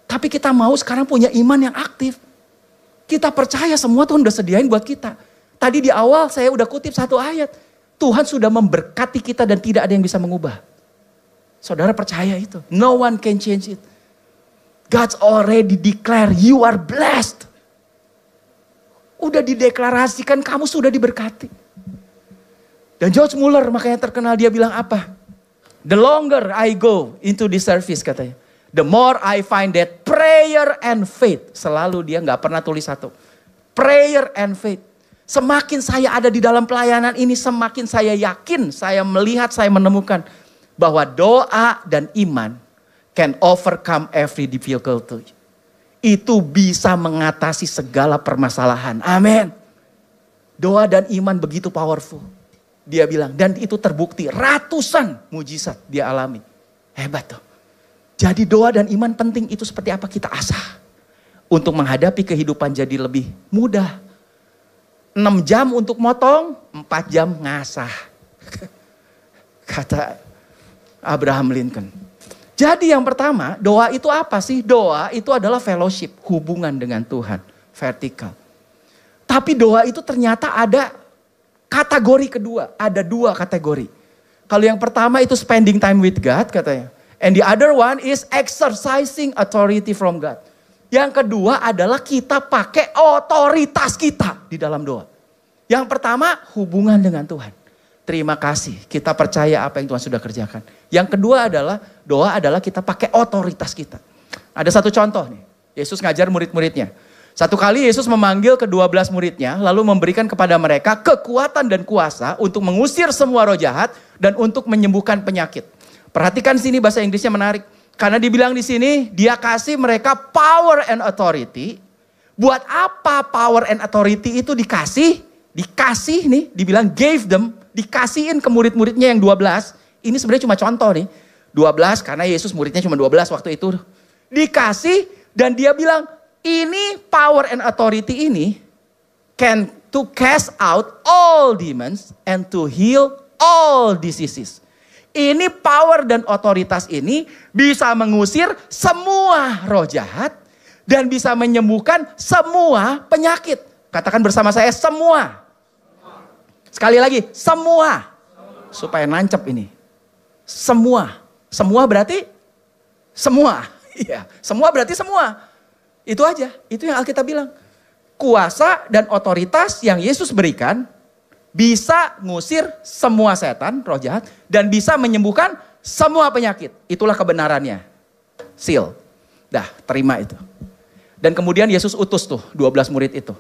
Speaker 1: Tapi kita mau sekarang punya iman yang aktif. Kita percaya semua Tuhan udah sediain buat kita. Tadi di awal saya udah kutip satu ayat. Tuhan sudah memberkati kita dan tidak ada yang bisa mengubah. Saudara percaya itu. No one can change it. God's already declare you are blessed. Udah dideklarasikan kamu sudah diberkati. Dan George Muller makanya terkenal, dia bilang apa? The longer I go into this service katanya. The more I find that prayer and faith. Selalu dia gak pernah tulis satu. Prayer and faith. Semakin saya ada di dalam pelayanan ini, semakin saya yakin, saya melihat, saya menemukan bahwa doa dan iman can overcome every difficulty. Itu bisa mengatasi segala permasalahan. Amin. Doa dan iman begitu powerful. Dia bilang, dan itu terbukti ratusan mujizat dia alami. Hebat tuh. Jadi doa dan iman penting, itu seperti apa kita asah. Untuk menghadapi kehidupan jadi lebih mudah. 6 jam untuk motong, 4 jam ngasah. Kata Abraham Lincoln. Jadi yang pertama, doa itu apa sih? Doa itu adalah fellowship, hubungan dengan Tuhan, vertikal. Tapi doa itu ternyata ada kategori kedua, ada 2 kategori. Kalau yang pertama itu spending time with God katanya. And the other one is exercising authority from God. Yang kedua adalah kita pakai otoritas kita di dalam doa. Yang pertama hubungan dengan Tuhan. Terima kasih, kita percaya apa yang Tuhan sudah kerjakan. Yang kedua adalah doa adalah kita pakai otoritas kita. Ada satu contoh nih, Yesus ngajar murid-muridnya. Satu kali Yesus memanggil ke-12 muridnya, lalu memberikan kepada mereka kekuatan dan kuasa untuk mengusir semua roh jahat dan untuk menyembuhkan penyakit. Perhatikan sini bahasa Inggrisnya menarik. Karena dibilang di sini, dia kasih mereka power and authority. Buat apa power and authority itu dikasih? Dikasih nih, dibilang gave them, dikasihin ke murid-muridnya yang 12. Ini sebenarnya cuma contoh nih. 12 karena Yesus muridnya cuma 12 waktu itu. Dikasih dan dia bilang, ini power and authority ini can to cast out all demons and to heal all diseases. Ini power dan otoritas ini bisa mengusir semua roh jahat dan bisa menyembuhkan semua penyakit. Katakan bersama saya, semua. Sekali lagi, semua. Supaya nancep ini. Semua. Semua berarti semua. Iya, semua berarti semua. Itu aja, itu yang Alkitab bilang. Kuasa dan otoritas yang Yesus berikan bisa ngusir semua setan, roh jahat, dan bisa menyembuhkan semua penyakit. Itulah kebenarannya. Seal. Dah, terima itu. Dan kemudian Yesus utus tuh 12 murid itu.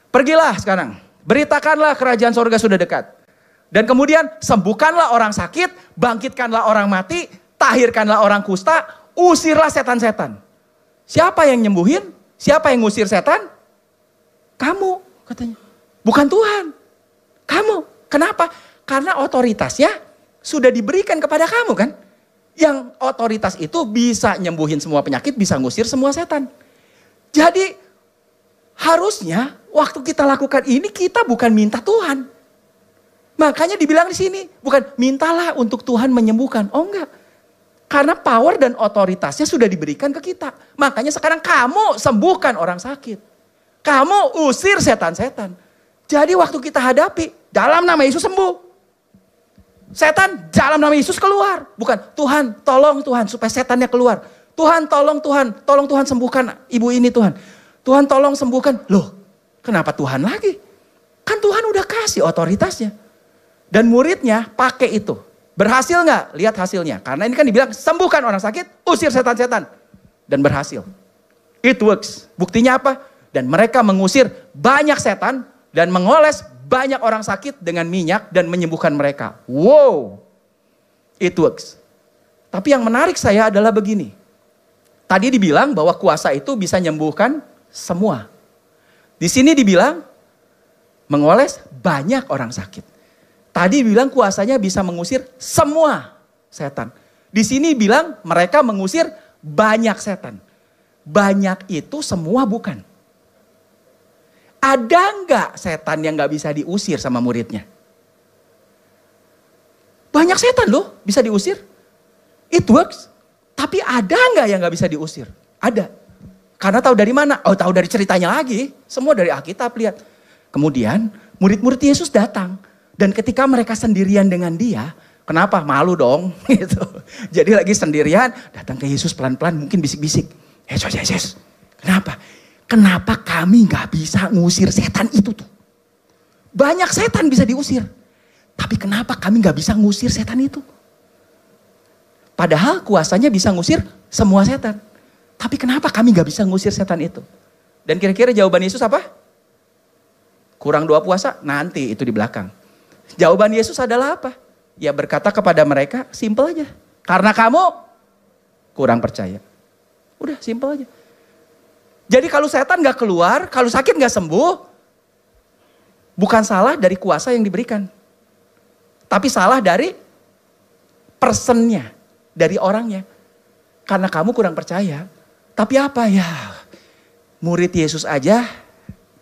Speaker 1: Pergilah sekarang, beritakanlah kerajaan sorga sudah dekat. Dan kemudian sembuhkanlah orang sakit, bangkitkanlah orang mati, tahirkanlah orang kusta, usirlah setan-setan. Siapa yang nyembuhin? Siapa yang ngusir setan? Kamu, katanya. Bukan Tuhan. Kamu. Kenapa? Karena otoritasnya sudah diberikan kepada kamu kan. Yang otoritas itu bisa nyembuhin semua penyakit, bisa ngusir semua setan. Jadi harusnya waktu kita lakukan ini kita bukan minta Tuhan. Makanya dibilang di sini bukan mintalah untuk Tuhan menyembuhkan. Oh enggak. Karena power dan otoritasnya sudah diberikan ke kita. Makanya sekarang kamu sembuhkan orang sakit. Kamu usir setan-setan. Jadi waktu kita hadapi, dalam nama Yesus sembuh. Setan dalam nama Yesus keluar. Bukan, Tuhan tolong Tuhan supaya setannya keluar. Tuhan tolong Tuhan sembuhkan ibu ini Tuhan. Tuhan tolong sembuhkan. Loh, kenapa Tuhan lagi? Kan Tuhan udah kasih otoritasnya. Dan muridnya pakai itu. Berhasil nggak? Lihat hasilnya. Karena ini kan dibilang sembuhkan orang sakit, usir setan-setan. Dan berhasil. It works. Buktinya apa? Dan mereka mengusir banyak setan dan mengoles banyak orang sakit dengan minyak dan menyembuhkan mereka. Wow. It works. Tapi yang menarik saya adalah begini. Tadi dibilang bahwa kuasa itu bisa menyembuhkan semua. Di sini dibilang mengoles banyak orang sakit. Tadi bilang kuasanya bisa mengusir semua setan. Di sini bilang mereka mengusir banyak setan. Banyak itu semua bukan. Ada nggak setan yang nggak bisa diusir sama muridnya? Banyak setan loh bisa diusir. It works. Tapi ada nggak yang nggak bisa diusir? Ada. Karena tahu dari mana? Oh, tahu dari ceritanya lagi. Semua dari Alkitab, lihat. Kemudian murid-murid Yesus datang. Dan ketika mereka sendirian dengan dia, kenapa? Malu dong. Gitu. Jadi lagi sendirian, datang ke Yesus pelan-pelan, mungkin bisik-bisik. Yesus, kenapa? Kenapa kami gak bisa ngusir setan itu tuh? Banyak setan bisa diusir. Tapi kenapa kami gak bisa ngusir setan itu? Padahal kuasanya bisa ngusir semua setan. Tapi kenapa kami gak bisa ngusir setan itu? Dan kira-kira jawaban Yesus apa? Kurang doa puasa? Nanti itu di belakang. Jawaban Yesus adalah apa? Ya berkata kepada mereka, simple aja. Karena kamu kurang percaya. Udah simple aja. Jadi kalau setan gak keluar, kalau sakit gak sembuh, bukan salah dari kuasa yang diberikan. Tapi salah dari personnya, dari orangnya. Karena kamu kurang percaya. Tapi apa ya? Murid Yesus aja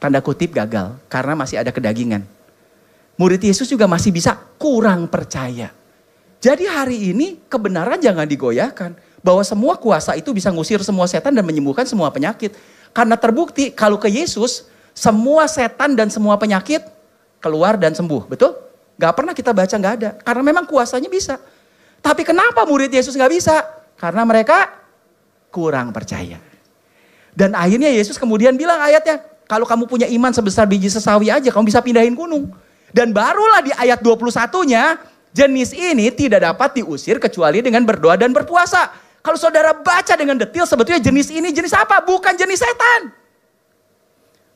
Speaker 1: tanda kutip gagal karena masih ada kedagingan. Murid Yesus juga masih bisa kurang percaya. Jadi hari ini kebenaran jangan digoyahkan. Bahwa semua kuasa itu bisa ngusir semua setan dan menyembuhkan semua penyakit. Karena terbukti kalau ke Yesus, semua setan dan semua penyakit keluar dan sembuh. Betul? Gak pernah kita baca gak ada. Karena memang kuasanya bisa. Tapi kenapa murid Yesus gak bisa? Karena mereka kurang percaya. Dan akhirnya Yesus kemudian bilang ayatnya, kalau kamu punya iman sebesar biji sesawi aja, kamu bisa pindahin gunung. Dan barulah di ayat 21-nya, jenis ini tidak dapat diusir kecuali dengan berdoa dan berpuasa. Kalau saudara baca dengan detail, sebetulnya jenis ini jenis apa? Bukan jenis setan.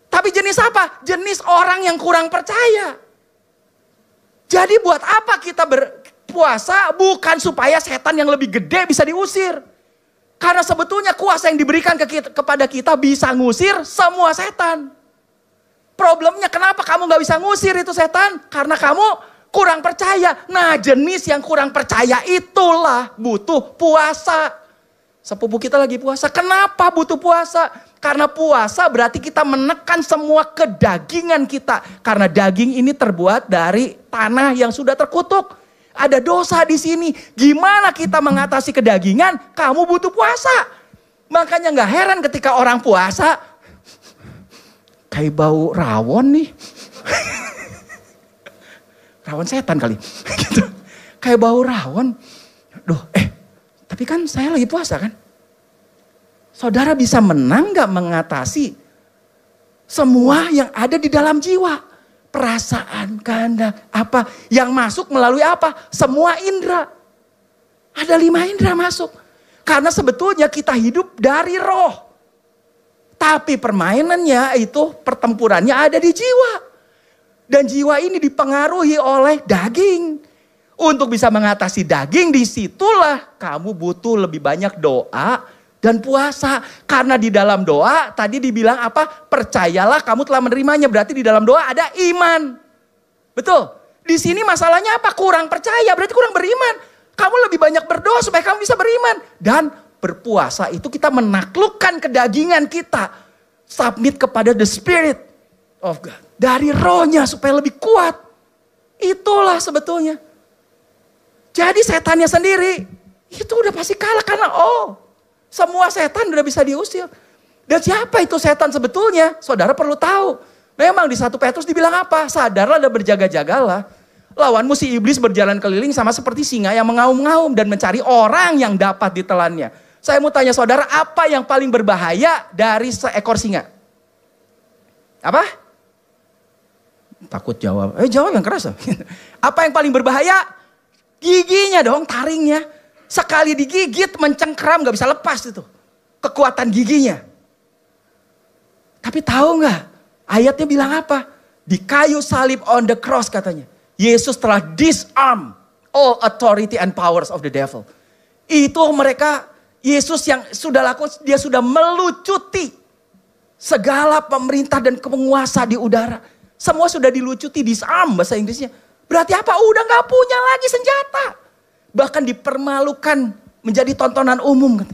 Speaker 1: Tapi jenis apa? Jenis orang yang kurang percaya. Jadi buat apa kita berpuasa? Bukan supaya setan yang lebih gede bisa diusir. Karena sebetulnya kuasa yang diberikan kepada kita bisa ngusir semua setan. Problemnya kenapa kamu gak bisa ngusir itu setan? Karena kamu kurang percaya. Nah jenis yang kurang percaya itulah butuh puasa. Sepupu kita lagi puasa. Kenapa butuh puasa? Karena puasa berarti kita menekan semua kedagingan kita. Karena daging ini terbuat dari tanah yang sudah terkutuk. Ada dosa di sini. Gimana kita mengatasi kedagingan? Kamu butuh puasa. Makanya gak heran ketika orang puasa. Kayak bau rawon nih. Rawon setan kali. Gitu. Kayak bau rawon. Duh, tapi kan saya lagi puasa kan. Saudara bisa menang gak mengatasi semua yang ada di dalam jiwa. Perasaan, kehendak, apa yang masuk melalui apa? Semua indera. Ada 5 indera masuk. Karena sebetulnya kita hidup dari roh. Tapi permainannya itu, pertempurannya ada di jiwa. Dan jiwa ini dipengaruhi oleh daging. Untuk bisa mengatasi daging, disitulah kamu butuh lebih banyak doa dan puasa. Karena di dalam doa tadi dibilang apa? Percayalah kamu telah menerimanya. Berarti di dalam doa ada iman. Betul? Di sini masalahnya apa? Kurang percaya, berarti kurang beriman. Kamu lebih banyak berdoa supaya kamu bisa beriman. Dan berpuasa itu kita menaklukkan kedagingan kita. Submit kepada the spirit of God. Dari rohnya supaya lebih kuat. Itulah sebetulnya. Jadi setannya sendiri itu udah pasti kalah karena semua setan udah bisa diusir. Dan siapa itu setan sebetulnya? Saudara perlu tahu. Memang di 1 Petrus dibilang apa? Sadarlah dan berjaga-jagalah. Lawanmu si iblis berjalan keliling sama seperti singa yang mengaum-ngaum dan mencari orang yang dapat ditelannya. Saya mau tanya saudara, apa yang paling berbahaya dari seekor singa? Apa? Takut jawab. Jawab yang keras. Apa yang paling berbahaya? Giginya dong, taringnya. Sekali digigit, mencengkram, gak bisa lepas itu. Kekuatan giginya. Tapi tahu gak? Ayatnya bilang apa? Di kayu salib on the cross katanya. Yesus telah disarm all authority and powers of the devil. Itu mereka, Yesus yang sudah lakukan, dia sudah melucuti segala pemerintah dan penguasa di udara. Semua sudah dilucuti, disarm bahasa Inggrisnya. Berarti apa? Udah gak punya lagi senjata. Bahkan dipermalukan menjadi tontonan umum.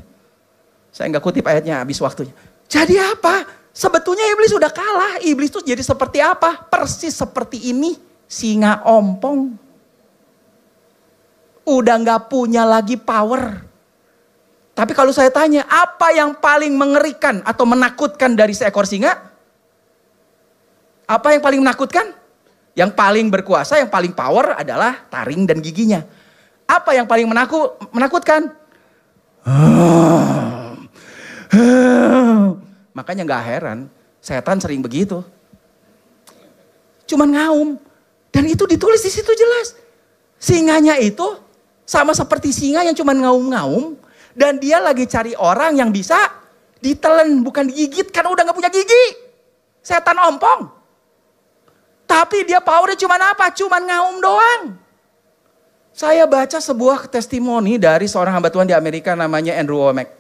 Speaker 1: Saya gak kutip ayatnya, habis waktunya. Jadi apa? Sebetulnya iblis udah kalah. Iblis itu jadi seperti apa? Persis seperti ini. Singa ompong. Udah gak punya lagi power. Tapi kalau saya tanya, apa yang paling mengerikan atau menakutkan dari seekor singa? Apa yang paling menakutkan? Yang paling berkuasa, yang paling power adalah taring dan giginya. Apa yang paling menakutkan? Makanya gak heran, setan sering begitu. Cuman ngaum. Dan itu ditulis di situ jelas. Singanya itu sama seperti singa yang cuman ngaum-ngaum. Dan dia lagi cari orang yang bisa ditelen, bukan digigit. Karena udah gak punya gigi. Setan ompong. Tapi dia powernya cuman apa? Cuman ngaum doang. Saya baca sebuah testimoni dari seorang hamba Tuhan di Amerika namanya Andrew Wommack.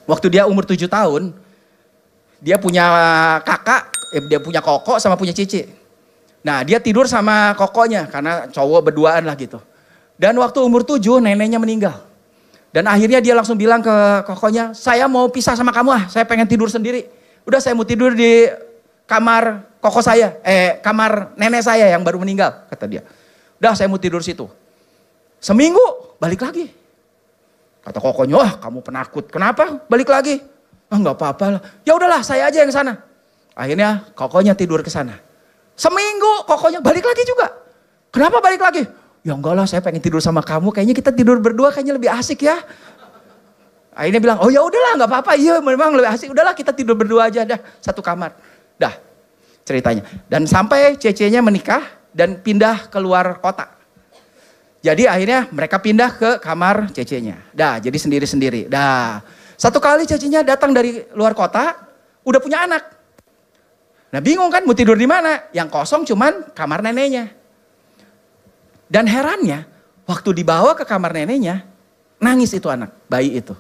Speaker 1: Waktu dia umur 7 tahun, dia punya kakak, dia punya koko sama punya cici. Nah dia tidur sama kokonya karena cowok berduaan lah gitu. Dan waktu umur 7 neneknya meninggal. Dan akhirnya dia langsung bilang ke kokonya, saya mau pisah sama kamu saya pengen tidur sendiri. Udah saya mau tidur di kamar koko saya, kamar nenek saya yang baru meninggal, kata dia. Udah saya mau tidur situ. Seminggu balik lagi. Kata kokonya, wah kamu penakut, kenapa balik lagi? Ah nggak apa-apa lah. Ya udahlah saya aja yang sana. Akhirnya kokonya tidur ke sana. Seminggu kokonya balik lagi juga. Kenapa balik lagi? Ya enggak lah saya pengen tidur sama kamu, kayaknya kita tidur berdua kayaknya lebih asik ya. Akhirnya bilang, oh ya udahlah nggak apa-apa, iya memang lebih asik. Udahlah kita tidur berdua aja dah, satu kamar. Dah ceritanya. Dan sampai cecenya menikah dan pindah keluar kota. Jadi akhirnya mereka pindah ke kamar cecenya. Dah jadi sendiri-sendiri. Dah satu kali cecenya datang dari luar kota, udah punya anak. Nah bingung kan mau tidur di mana? Yang kosong cuman kamar neneknya. Dan herannya waktu dibawa ke kamar neneknya, nangis itu anak, bayi itu.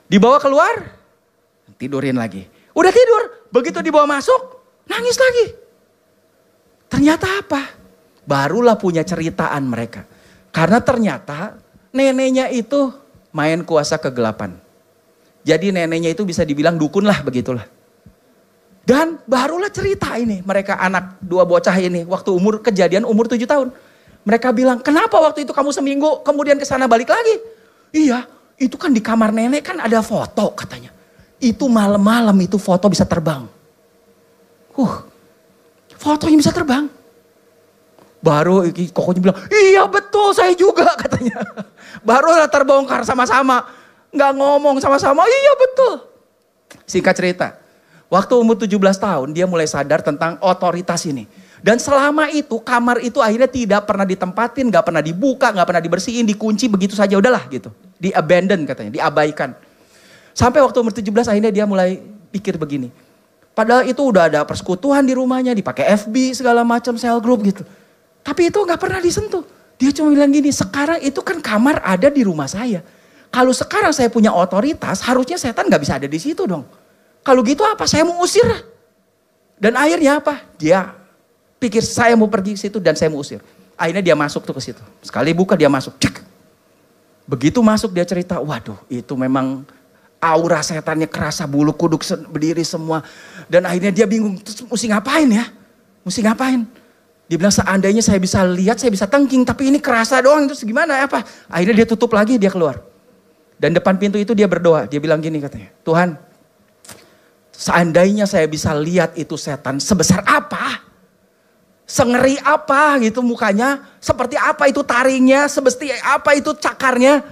Speaker 1: Dibawa keluar, tidurin lagi. Udah tidur, begitu dibawa masuk, nangis lagi. Ternyata apa? Barulah punya ceritaan mereka. Karena ternyata neneknya itu main kuasa kegelapan. Jadi neneknya itu bisa dibilang dukun lah, begitulah. Dan barulah cerita ini, mereka anak dua bocah ini, waktu kejadian umur 7 tahun. Mereka bilang, kenapa waktu itu kamu seminggu kemudian ke sana balik lagi? Iya, itu kan di kamar nenek kan ada foto katanya. Itu malam-malam itu foto bisa terbang. Fotonya bisa terbang. Baru kokonya bilang, iya betul saya juga katanya. Baru terbongkar sama-sama. Nggak ngomong sama-sama, iya betul. Singkat cerita, waktu umur 17 tahun dia mulai sadar tentang otoritas ini. Dan selama itu kamar itu akhirnya tidak pernah ditempatin, nggak pernah dibuka, nggak pernah dibersihin, dikunci begitu saja udahlah gitu. Di abandon katanya, diabaikan. Sampai waktu umur 17 akhirnya dia mulai pikir begini. Padahal itu udah ada persekutuan di rumahnya, dipakai FB segala macam cell group gitu. Tapi itu nggak pernah disentuh. Dia cuma bilang gini, sekarang itu kan kamar ada di rumah saya. Kalau sekarang saya punya otoritas, harusnya setan nggak bisa ada di situ dong. Kalau gitu apa? Saya mau usir. Dan akhirnya apa? Dia pikir saya mau pergi ke situ dan saya mau usir. Akhirnya dia masuk tuh ke situ. Sekali buka dia masuk. Cek. Begitu masuk dia cerita, waduh itu memang aura setannya kerasa, bulu kuduk berdiri semua. Dan akhirnya dia bingung, terus mesti ngapain ya? Mesti ngapain? Dia bilang seandainya saya bisa lihat, saya bisa tengking. Tapi ini kerasa doang, terus gimana apa? Akhirnya dia tutup lagi, dia keluar. Dan depan pintu itu dia berdoa. Dia bilang gini katanya, Tuhan seandainya saya bisa lihat itu setan sebesar apa? Sengeri apa gitu mukanya? Seperti apa itu taringnya? Sebesti apa itu cakarnya?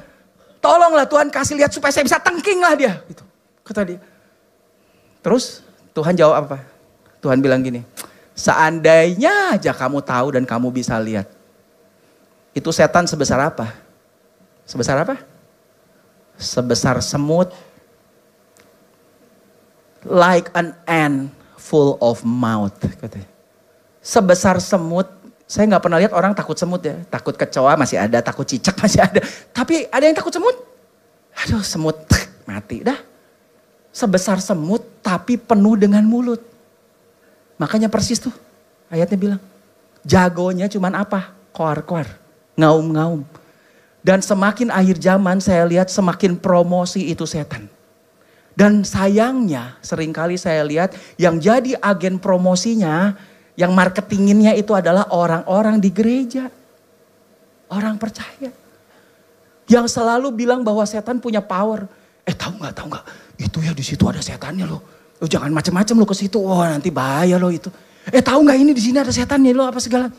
Speaker 1: Tolonglah Tuhan kasih lihat supaya saya bisa tengking lah dia. Gitu, kata dia. Terus Tuhan jawab apa? Tuhan bilang gini, seandainya aja kamu tahu dan kamu bisa lihat. Itu setan sebesar apa? Sebesar apa? Sebesar semut. Like an ant full of mouth. Katanya. Sebesar semut. Saya gak pernah lihat orang takut semut ya. Takut kecoa masih ada, takut cicak masih ada. Tapi ada yang takut semut? Aduh semut mati dah. Sebesar semut tapi penuh dengan mulut. Makanya persis tuh ayatnya bilang. Jagonya cuman apa? koar-koar, ngaum-ngaum. Dan semakin akhir zaman saya lihat semakin promosi itu setan. Dan sayangnya seringkali saya lihat yang jadi agen promosinya, yang marketinginnya itu adalah orang-orang di gereja. Orang percaya. Yang selalu bilang bahwa setan punya power. Tahu nggak? Itu ya di situ ada setannya loh. Lo jangan macam-macam lo ke situ. Oh nanti bahaya lo itu. Tahu nggak ini di sini ada setannya lo apa segala.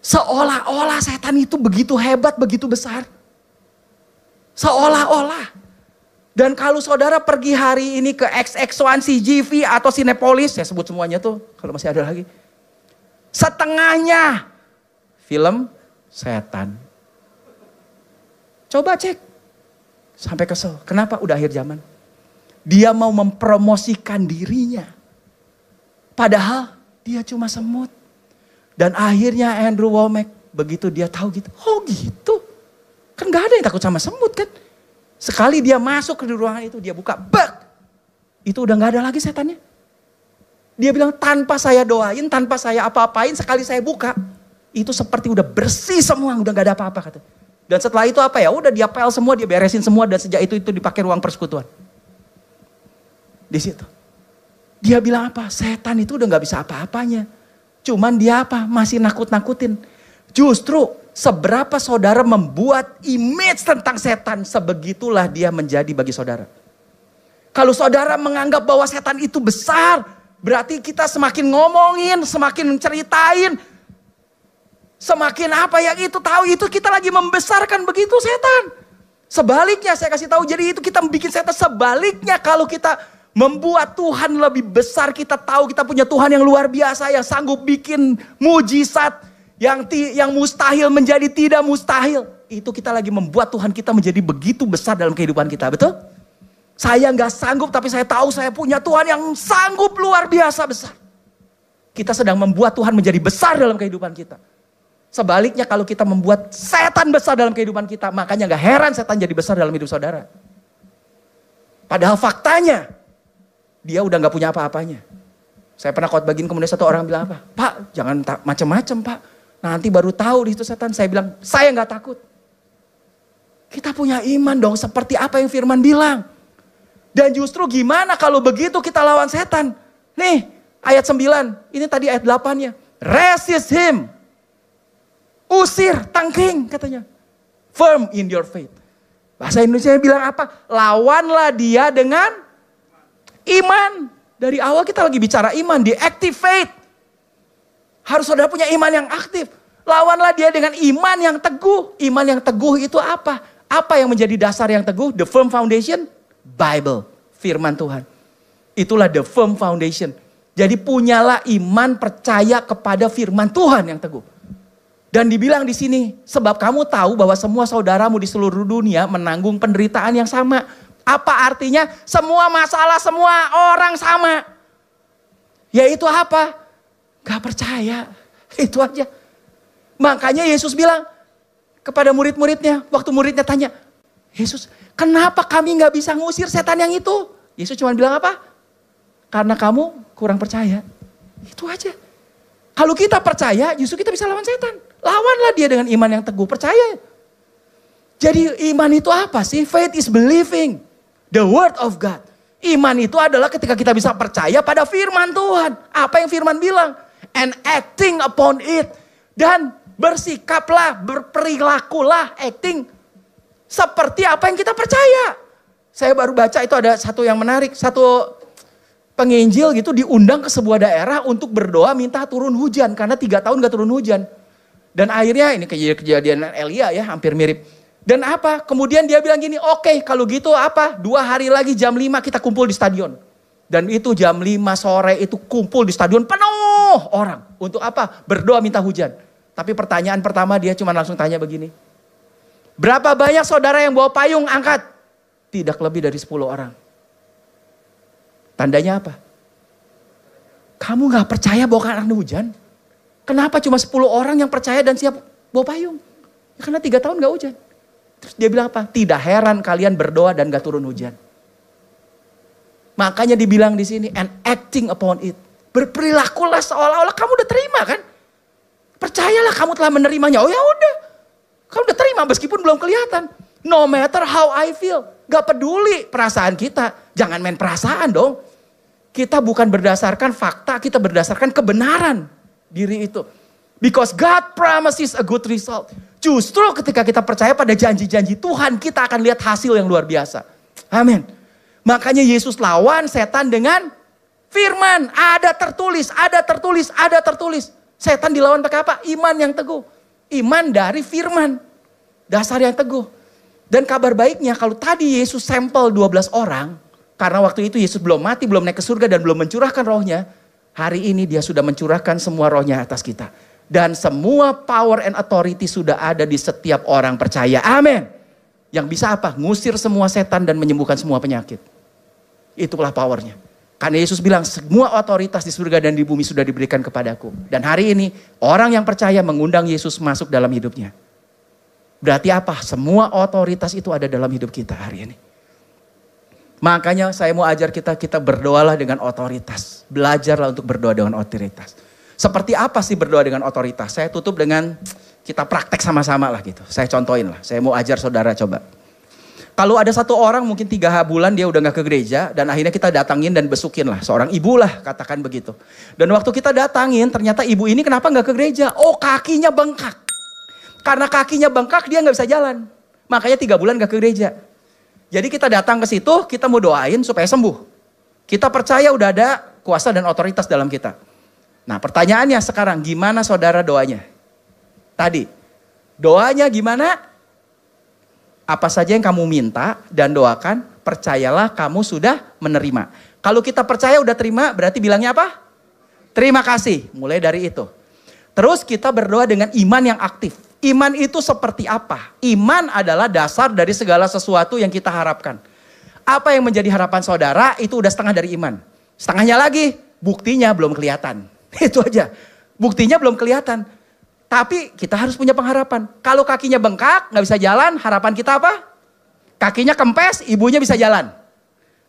Speaker 1: Seolah-olah setan itu begitu hebat, begitu besar. Seolah-olah. Dan kalau saudara pergi hari ini ke XX1, CGV atau Cinepolis, saya sebut semuanya tuh kalau masih ada lagi. Setengahnya film setan. Coba cek. Sampai kesel. Kenapa? Udah akhir zaman. Dia mau mempromosikan dirinya. Padahal dia cuma semut. Dan akhirnya Andrew Wommack begitu dia tahu gitu. Oh gitu. Kan gak ada yang takut sama semut kan. Sekali dia masuk ke ruangan itu, dia buka, bak. Itu udah gak ada lagi setannya. Dia bilang tanpa saya doain, tanpa saya apa-apain, sekali saya buka. Itu seperti udah bersih semua, udah gak ada apa-apa kata. Dan setelah itu apa ya, udah dia pel semua, dia beresin semua. Dan sejak itu dipakai ruang persekutuan. Di situ. Dia bilang apa, setan itu udah gak bisa apa-apanya. Cuman dia apa, masih nakut-nakutin. Justru seberapa saudara membuat image tentang setan, sebegitulah dia menjadi bagi saudara. Kalau saudara menganggap bahwa setan itu besar, berarti kita semakin ngomongin, semakin ceritain, semakin apa yang itu tahu, itu kita lagi membesarkan begitu setan. Sebaliknya saya kasih tahu, jadi itu kita bikin setan. Sebaliknya kalau kita membuat Tuhan lebih besar, kita tahu kita punya Tuhan yang luar biasa, yang sanggup bikin mujizat. Yang mustahil menjadi tidak mustahil. Itu kita lagi membuat Tuhan kita menjadi begitu besar dalam kehidupan kita. Betul? Saya gak sanggup tapi saya tahu saya punya Tuhan yang sanggup luar biasa besar. Kita sedang membuat Tuhan menjadi besar dalam kehidupan kita. Sebaliknya kalau kita membuat setan besar dalam kehidupan kita. Makanya gak heran setan jadi besar dalam hidup saudara. Padahal faktanya dia udah gak punya apa-apanya. Saya pernah khotbahin kemudian satu orang bilang apa? Pak jangan macam-macam pak. Nanti baru tahu di situ setan. Saya bilang, saya gak takut. Kita punya iman dong seperti apa yang firman bilang. Dan justru gimana kalau begitu kita lawan setan. Nih ayat 9, ini tadi ayat 8-nya. Resist him. Usir, tangking katanya. Firm in your faith. Bahasa Indonesia bilang apa? Lawanlah dia dengan iman. Dari awal kita lagi bicara iman, di active faith. Harus saudara punya iman yang aktif. Lawanlah dia dengan iman yang teguh. Iman yang teguh itu apa? Apa yang menjadi dasar yang teguh? The firm foundation? Bible. Firman Tuhan. Itulah the firm foundation. Jadi punyalah iman percaya kepada firman Tuhan yang teguh. Dan dibilang di sini, sebab kamu tahu bahwa semua saudaramu di seluruh dunia menanggung penderitaan yang sama. Apa artinya? Semua masalah, semua orang sama. Yaitu apa? Gak percaya, itu aja. Makanya Yesus bilang kepada murid-muridnya, waktu muridnya tanya, Yesus kenapa kami gak bisa ngusir setan yang itu? Yesus cuma bilang apa? Karena kamu kurang percaya. Itu aja. Kalau kita percaya, justru kita bisa lawan setan. Lawanlah dia dengan iman yang teguh, percaya. Jadi iman itu apa sih? Faith is believing the word of God. Iman itu adalah ketika kita bisa percaya pada firman Tuhan. Apa yang firman bilang? And acting upon it. Dan bersikaplah, berperilakulah, acting seperti apa yang kita percaya. Saya baru baca itu ada satu yang menarik. Satu penginjil gitu diundang ke sebuah daerah untuk berdoa minta turun hujan. Karena 3 tahun gak turun hujan. Dan akhirnya ini kejadian Elia ya, hampir mirip. Dan apa? Kemudian dia bilang gini, oke, kalau gitu apa? 2 hari lagi jam 5 kita kumpul di stadion. Dan itu jam 5 sore itu kumpul di stadion penuh orang. Untuk apa? Berdoa minta hujan. Tapi pertanyaan pertama dia cuma langsung tanya begini. Berapa banyak saudara yang bawa payung angkat? Tidak lebih dari 10 orang. Tandanya apa? Kamu gak percaya bahwa akan ada hujan? Kenapa cuma 10 orang yang percaya dan siap bawa payung? Ya karena 3 tahun gak hujan. Terus dia bilang apa? Tidak heran kalian berdoa dan gak turun hujan. Makanya dibilang di sini and acting upon it. Berperilakulah seolah-olah kamu udah terima kan? Percayalah kamu telah menerimanya. Oh ya udah. Kamu udah terima meskipun belum kelihatan. No matter how I feel. Gak peduli perasaan kita. Jangan main perasaan dong. Kita bukan berdasarkan fakta, kita berdasarkan kebenaran diri itu. Because God promises a good result. Justru ketika kita percaya pada janji-janji Tuhan, kita akan lihat hasil yang luar biasa. Amin. Makanya Yesus lawan setan dengan firman. Ada tertulis, ada tertulis, ada tertulis. Setan dilawan pakai apa? Iman yang teguh. Iman dari firman. Dasar yang teguh. Dan kabar baiknya kalau tadi Yesus sampel 12 orang. Karena waktu itu Yesus belum mati, belum naik ke surga dan belum mencurahkan rohnya. Hari ini dia sudah mencurahkan semua rohnya atas kita. Dan semua power and authority sudah ada di setiap orang percaya. Amin. Yang bisa apa? Ngusir semua setan dan menyembuhkan semua penyakit. Itulah powernya. Karena Yesus bilang semua otoritas di surga dan di bumi sudah diberikan kepadaku. Dan hari ini orang yang percaya mengundang Yesus masuk dalam hidupnya. Berarti apa? Semua otoritas itu ada dalam hidup kita hari ini. Makanya saya mau ajar kita berdoalah dengan otoritas. Belajarlah untuk berdoa dengan otoritas. Seperti apa sih berdoa dengan otoritas? Saya tutup dengan kita praktek sama-sama lah gitu. Saya contohin lah. Saya mau ajar saudara coba. Kalau ada satu orang mungkin 3 bulan dia udah gak ke gereja. Dan akhirnya kita datangin dan besukin lah. Seorang ibu lah katakan begitu. Dan waktu kita datangin ternyata ibu ini kenapa gak ke gereja? Oh kakinya bengkak. Karena kakinya bengkak dia gak bisa jalan. Makanya 3 bulan gak ke gereja. Jadi kita datang ke situ, kita mau doain supaya sembuh. Kita percaya udah ada kuasa dan otoritas dalam kita. Nah pertanyaannya sekarang, gimana saudara doanya? Tadi, doanya gimana? Apa saja yang kamu minta dan doakan, percayalah kamu sudah menerima. Kalau kita percaya udah terima, berarti bilangnya apa? Terima kasih, mulai dari itu. Terus kita berdoa dengan iman yang aktif. Iman itu seperti apa? Iman adalah dasar dari segala sesuatu yang kita harapkan. Apa yang menjadi harapan saudara itu udah setengah dari iman. Setengahnya lagi, buktinya belum kelihatan. Itu aja. Buktinya belum kelihatan. Tapi kita harus punya pengharapan. Kalau kakinya bengkak, gak bisa jalan, harapan kita apa? Kakinya kempes, ibunya bisa jalan.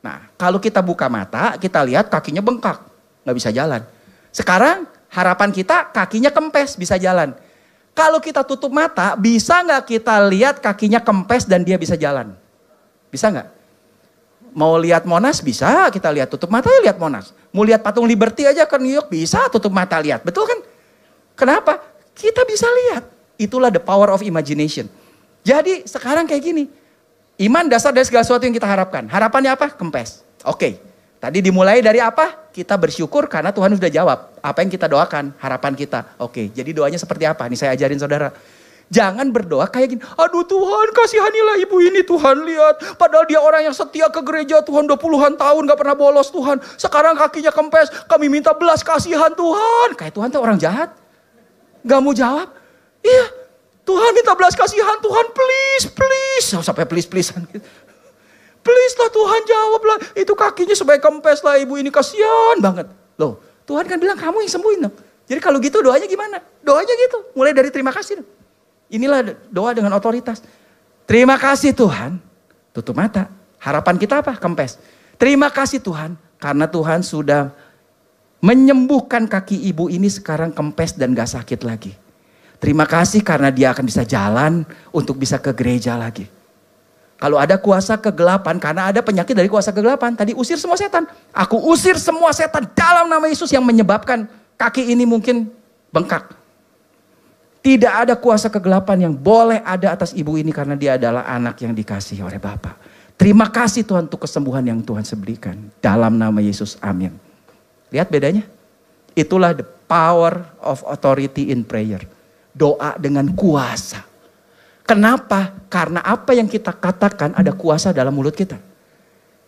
Speaker 1: Nah, kalau kita buka mata, kita lihat kakinya bengkak. Gak bisa jalan. Sekarang harapan kita kakinya kempes, bisa jalan. Kalau kita tutup mata, bisa nggak kita lihat kakinya kempes dan dia bisa jalan? Bisa nggak? Mau lihat Monas bisa, kita lihat tutup mata ya lihat Monas. Mau lihat patung Liberty aja ke New York bisa tutup mata lihat, betul kan? Kenapa? Kita bisa lihat. Itulah the power of imagination. Jadi sekarang kayak gini, iman dasar dari segala sesuatu yang kita harapkan. Harapannya apa? Kempes. Oke. Tadi dimulai dari apa? Kita bersyukur karena Tuhan sudah jawab. Apa yang kita doakan, harapan kita. Oke, jadi doanya seperti apa? Ini saya ajarin saudara. Jangan berdoa kayak gini. Aduh Tuhan kasihanilah ibu ini Tuhan lihat. Padahal dia orang yang setia ke gereja Tuhan 20-an tahun gak pernah bolos Tuhan. Sekarang kakinya kempes. Kami minta belas kasihan Tuhan. Kayak Tuhan tuh orang jahat. Gak mau jawab. Iya Tuhan minta belas kasihan Tuhan please please. Sampai please-pleasean gitu. Please lah Tuhan jawablah. Itu kakinya supaya kempes lah ibu ini kasihan banget. Loh Tuhan kan bilang kamu yang sembuhin dong. Jadi kalau gitu doanya gimana? Doanya gitu. Mulai dari terima kasih dong. Inilah doa dengan otoritas. Terima kasih Tuhan. Tutup mata. Harapan kita apa? Kempes. Terima kasih Tuhan. Karena Tuhan sudah menyembuhkan kaki ibu ini sekarang kempes dan gak sakit lagi. Terima kasih karena dia akan bisa jalan untuk bisa ke gereja lagi. Kalau ada kuasa kegelapan, karena ada penyakit dari kuasa kegelapan. Tadi usir semua setan. Aku usir semua setan dalam nama Yesus yang menyebabkan kaki ini mungkin bengkak. Tidak ada kuasa kegelapan yang boleh ada atas ibu ini karena dia adalah anak yang dikasihi oleh Bapa. Terima kasih Tuhan untuk kesembuhan yang Tuhan berikan. Dalam nama Yesus, amin. Lihat bedanya? Itulah the power of authority in prayer. Doa dengan kuasa. Kenapa? Karena apa yang kita katakan ada kuasa dalam mulut kita.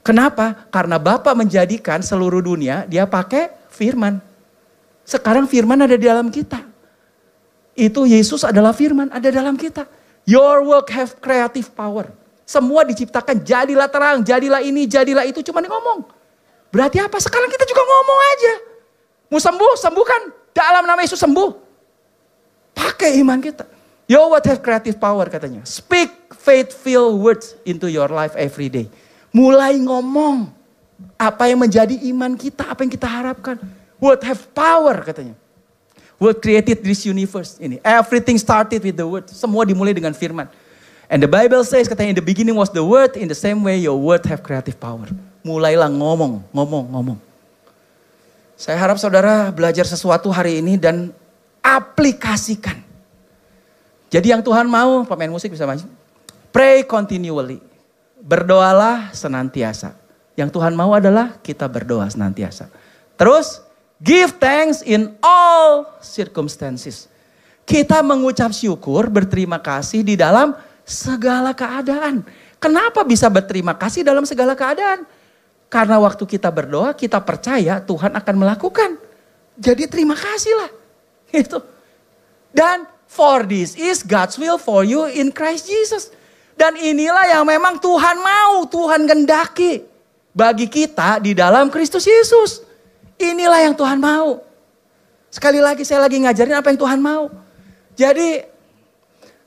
Speaker 1: Kenapa? Karena Bapa menjadikan seluruh dunia dia pakai firman. Sekarang firman ada di dalam kita. Itu Yesus adalah firman ada dalam kita. Your work have creative power. Semua diciptakan jadilah terang, jadilah ini, jadilah itu. Cuma ngomong. Berarti apa? Sekarang kita juga ngomong aja. Mau sembuh, sembuhkan. Dalam nama Yesus sembuh. Pakai iman kita. Your word have creative power katanya. Speak faith-filled words into your life every day. Mulai ngomong. Apa yang menjadi iman kita, apa yang kita harapkan. Word have power katanya. Word created this universe ini. Everything started with the word. Semua dimulai dengan firman. And the Bible says, katanya in the beginning was the word, in the same way your word have creative power. Mulailah ngomong. Saya harap saudara belajar sesuatu hari ini dan aplikasikan. Jadi yang Tuhan mau, pemain musik bisa maju. Pray continually. Berdoalah senantiasa. Yang Tuhan mau adalah kita berdoa senantiasa. Terus, give thanks in all circumstances. Kita mengucap syukur, berterima kasih di dalam segala keadaan. Kenapa bisa berterima kasih dalam segala keadaan? Karena waktu kita berdoa, kita percaya Tuhan akan melakukan. Jadi terima kasihlah. Gitu. Dan for this is God's will for you in Christ Jesus. Dan inilah yang memang Tuhan mau, Tuhan gendaki bagi kita di dalam Kristus Yesus. Inilah yang Tuhan mau. Sekali lagi saya lagi ngajarin apa yang Tuhan mau. Jadi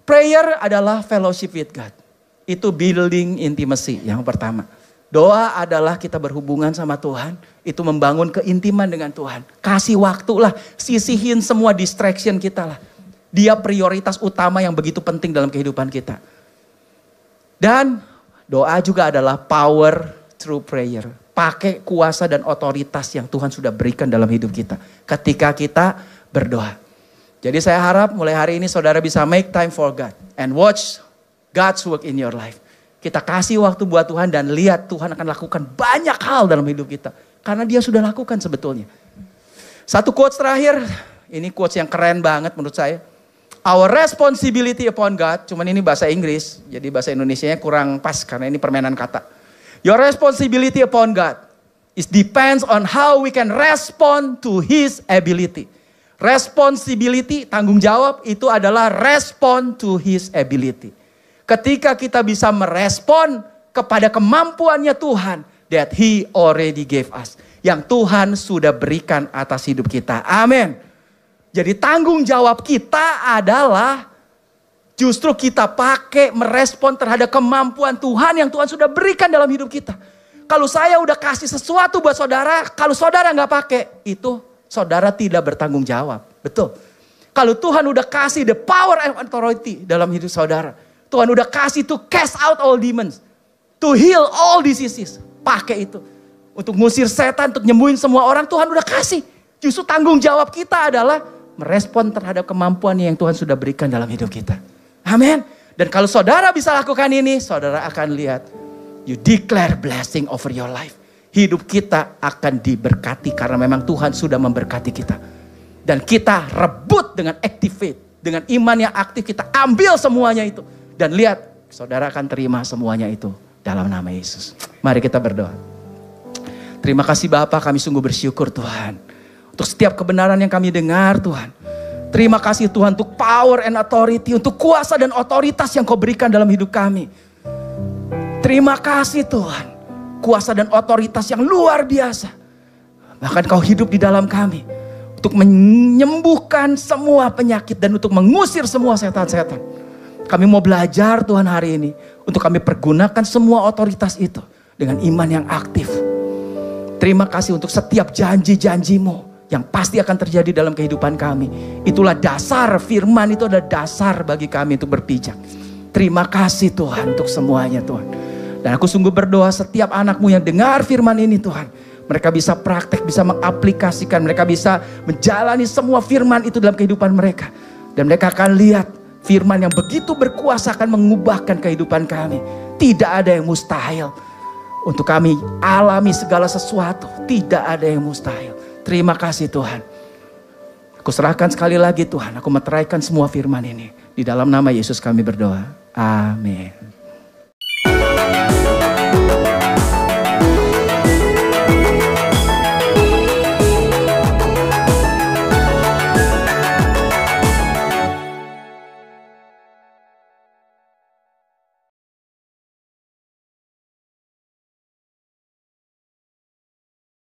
Speaker 1: prayer adalah fellowship with God. Itu building intimacy yang pertama. Doa adalah kita berhubungan sama Tuhan. Itu membangun keintiman dengan Tuhan. Kasih waktu lah. Sisihin semua distraction kita lah. Dia prioritas utama yang begitu penting dalam kehidupan kita. Dan doa juga adalah power through prayer. Pakai kuasa dan otoritas yang Tuhan sudah berikan dalam hidup kita. Ketika kita berdoa. Jadi saya harap mulai hari ini saudara bisa make time for God. And watch God's work in your life. Kita kasih waktu buat Tuhan dan lihat Tuhan akan lakukan banyak hal dalam hidup kita. Karena dia sudah lakukan sebetulnya. Satu quotes terakhir. Ini quotes yang keren banget menurut saya. Our responsibility upon God. Cuman ini bahasa Inggris. Jadi bahasa Indonesianya kurang pas karena ini permainan kata. Your responsibility upon God is depends on how we can respond to His ability. Responsibility, tanggung jawab itu adalah respond to His ability. Ketika kita bisa merespon kepada kemampuannya Tuhan that He already gave us. Yang Tuhan sudah berikan atas hidup kita. Amin. Jadi tanggung jawab kita adalah justru kita pakai merespon terhadap kemampuan Tuhan yang Tuhan sudah berikan dalam hidup kita. Kalau saya udah kasih sesuatu buat saudara, kalau saudara nggak pakai, itu saudara tidak bertanggung jawab. Betul. Kalau Tuhan udah kasih the power and authority dalam hidup saudara. Tuhan udah kasih to cast out all demons. To heal all diseases. Pakai itu. Untuk ngusir setan, untuk nyembuhin semua orang, Tuhan udah kasih. Justru tanggung jawab kita adalah merespon terhadap kemampuan yang Tuhan sudah berikan dalam hidup kita. Amin. Dan kalau saudara bisa lakukan ini, saudara akan lihat. You declare blessing over your life. Hidup kita akan diberkati karena memang Tuhan sudah memberkati kita. Dan kita rebut dengan activate. Dengan iman yang aktif kita ambil semuanya itu. Dan lihat, saudara akan terima semuanya itu dalam nama Yesus. Mari kita berdoa. Terima kasih Bapa, kami sungguh bersyukur Tuhan. Untuk setiap kebenaran yang kami dengar Tuhan. Terima kasih Tuhan untuk power and authority. Untuk kuasa dan otoritas yang kau berikan dalam hidup kami. Terima kasih Tuhan. Kuasa dan otoritas yang luar biasa. Bahkan kau hidup di dalam kami. Untuk menyembuhkan semua penyakit. Dan untuk mengusir semua setan-setan. Kami mau belajar Tuhan hari ini. Untuk kami pergunakan semua otoritas itu. Dengan iman yang aktif. Terima kasih untuk setiap janji-janjimu. Yang pasti akan terjadi dalam kehidupan kami. Itulah dasar, firman itu adalah dasar bagi kami untuk berpijak. Terima kasih Tuhan untuk semuanya Tuhan. Dan aku sungguh berdoa setiap anakmu yang dengar firman ini Tuhan. Mereka bisa praktek, bisa mengaplikasikan. Mereka bisa menjalani semua firman itu dalam kehidupan mereka. Dan mereka akan lihat firman yang begitu berkuasa akan mengubahkan kehidupan kami. Tidak ada yang mustahil. Untuk kami alami segala sesuatu. Tidak ada yang mustahil. Terima kasih Tuhan. Aku serahkan sekali lagi Tuhan. Aku meteraikan semua firman ini. Di dalam nama Yesus kami berdoa. Amin.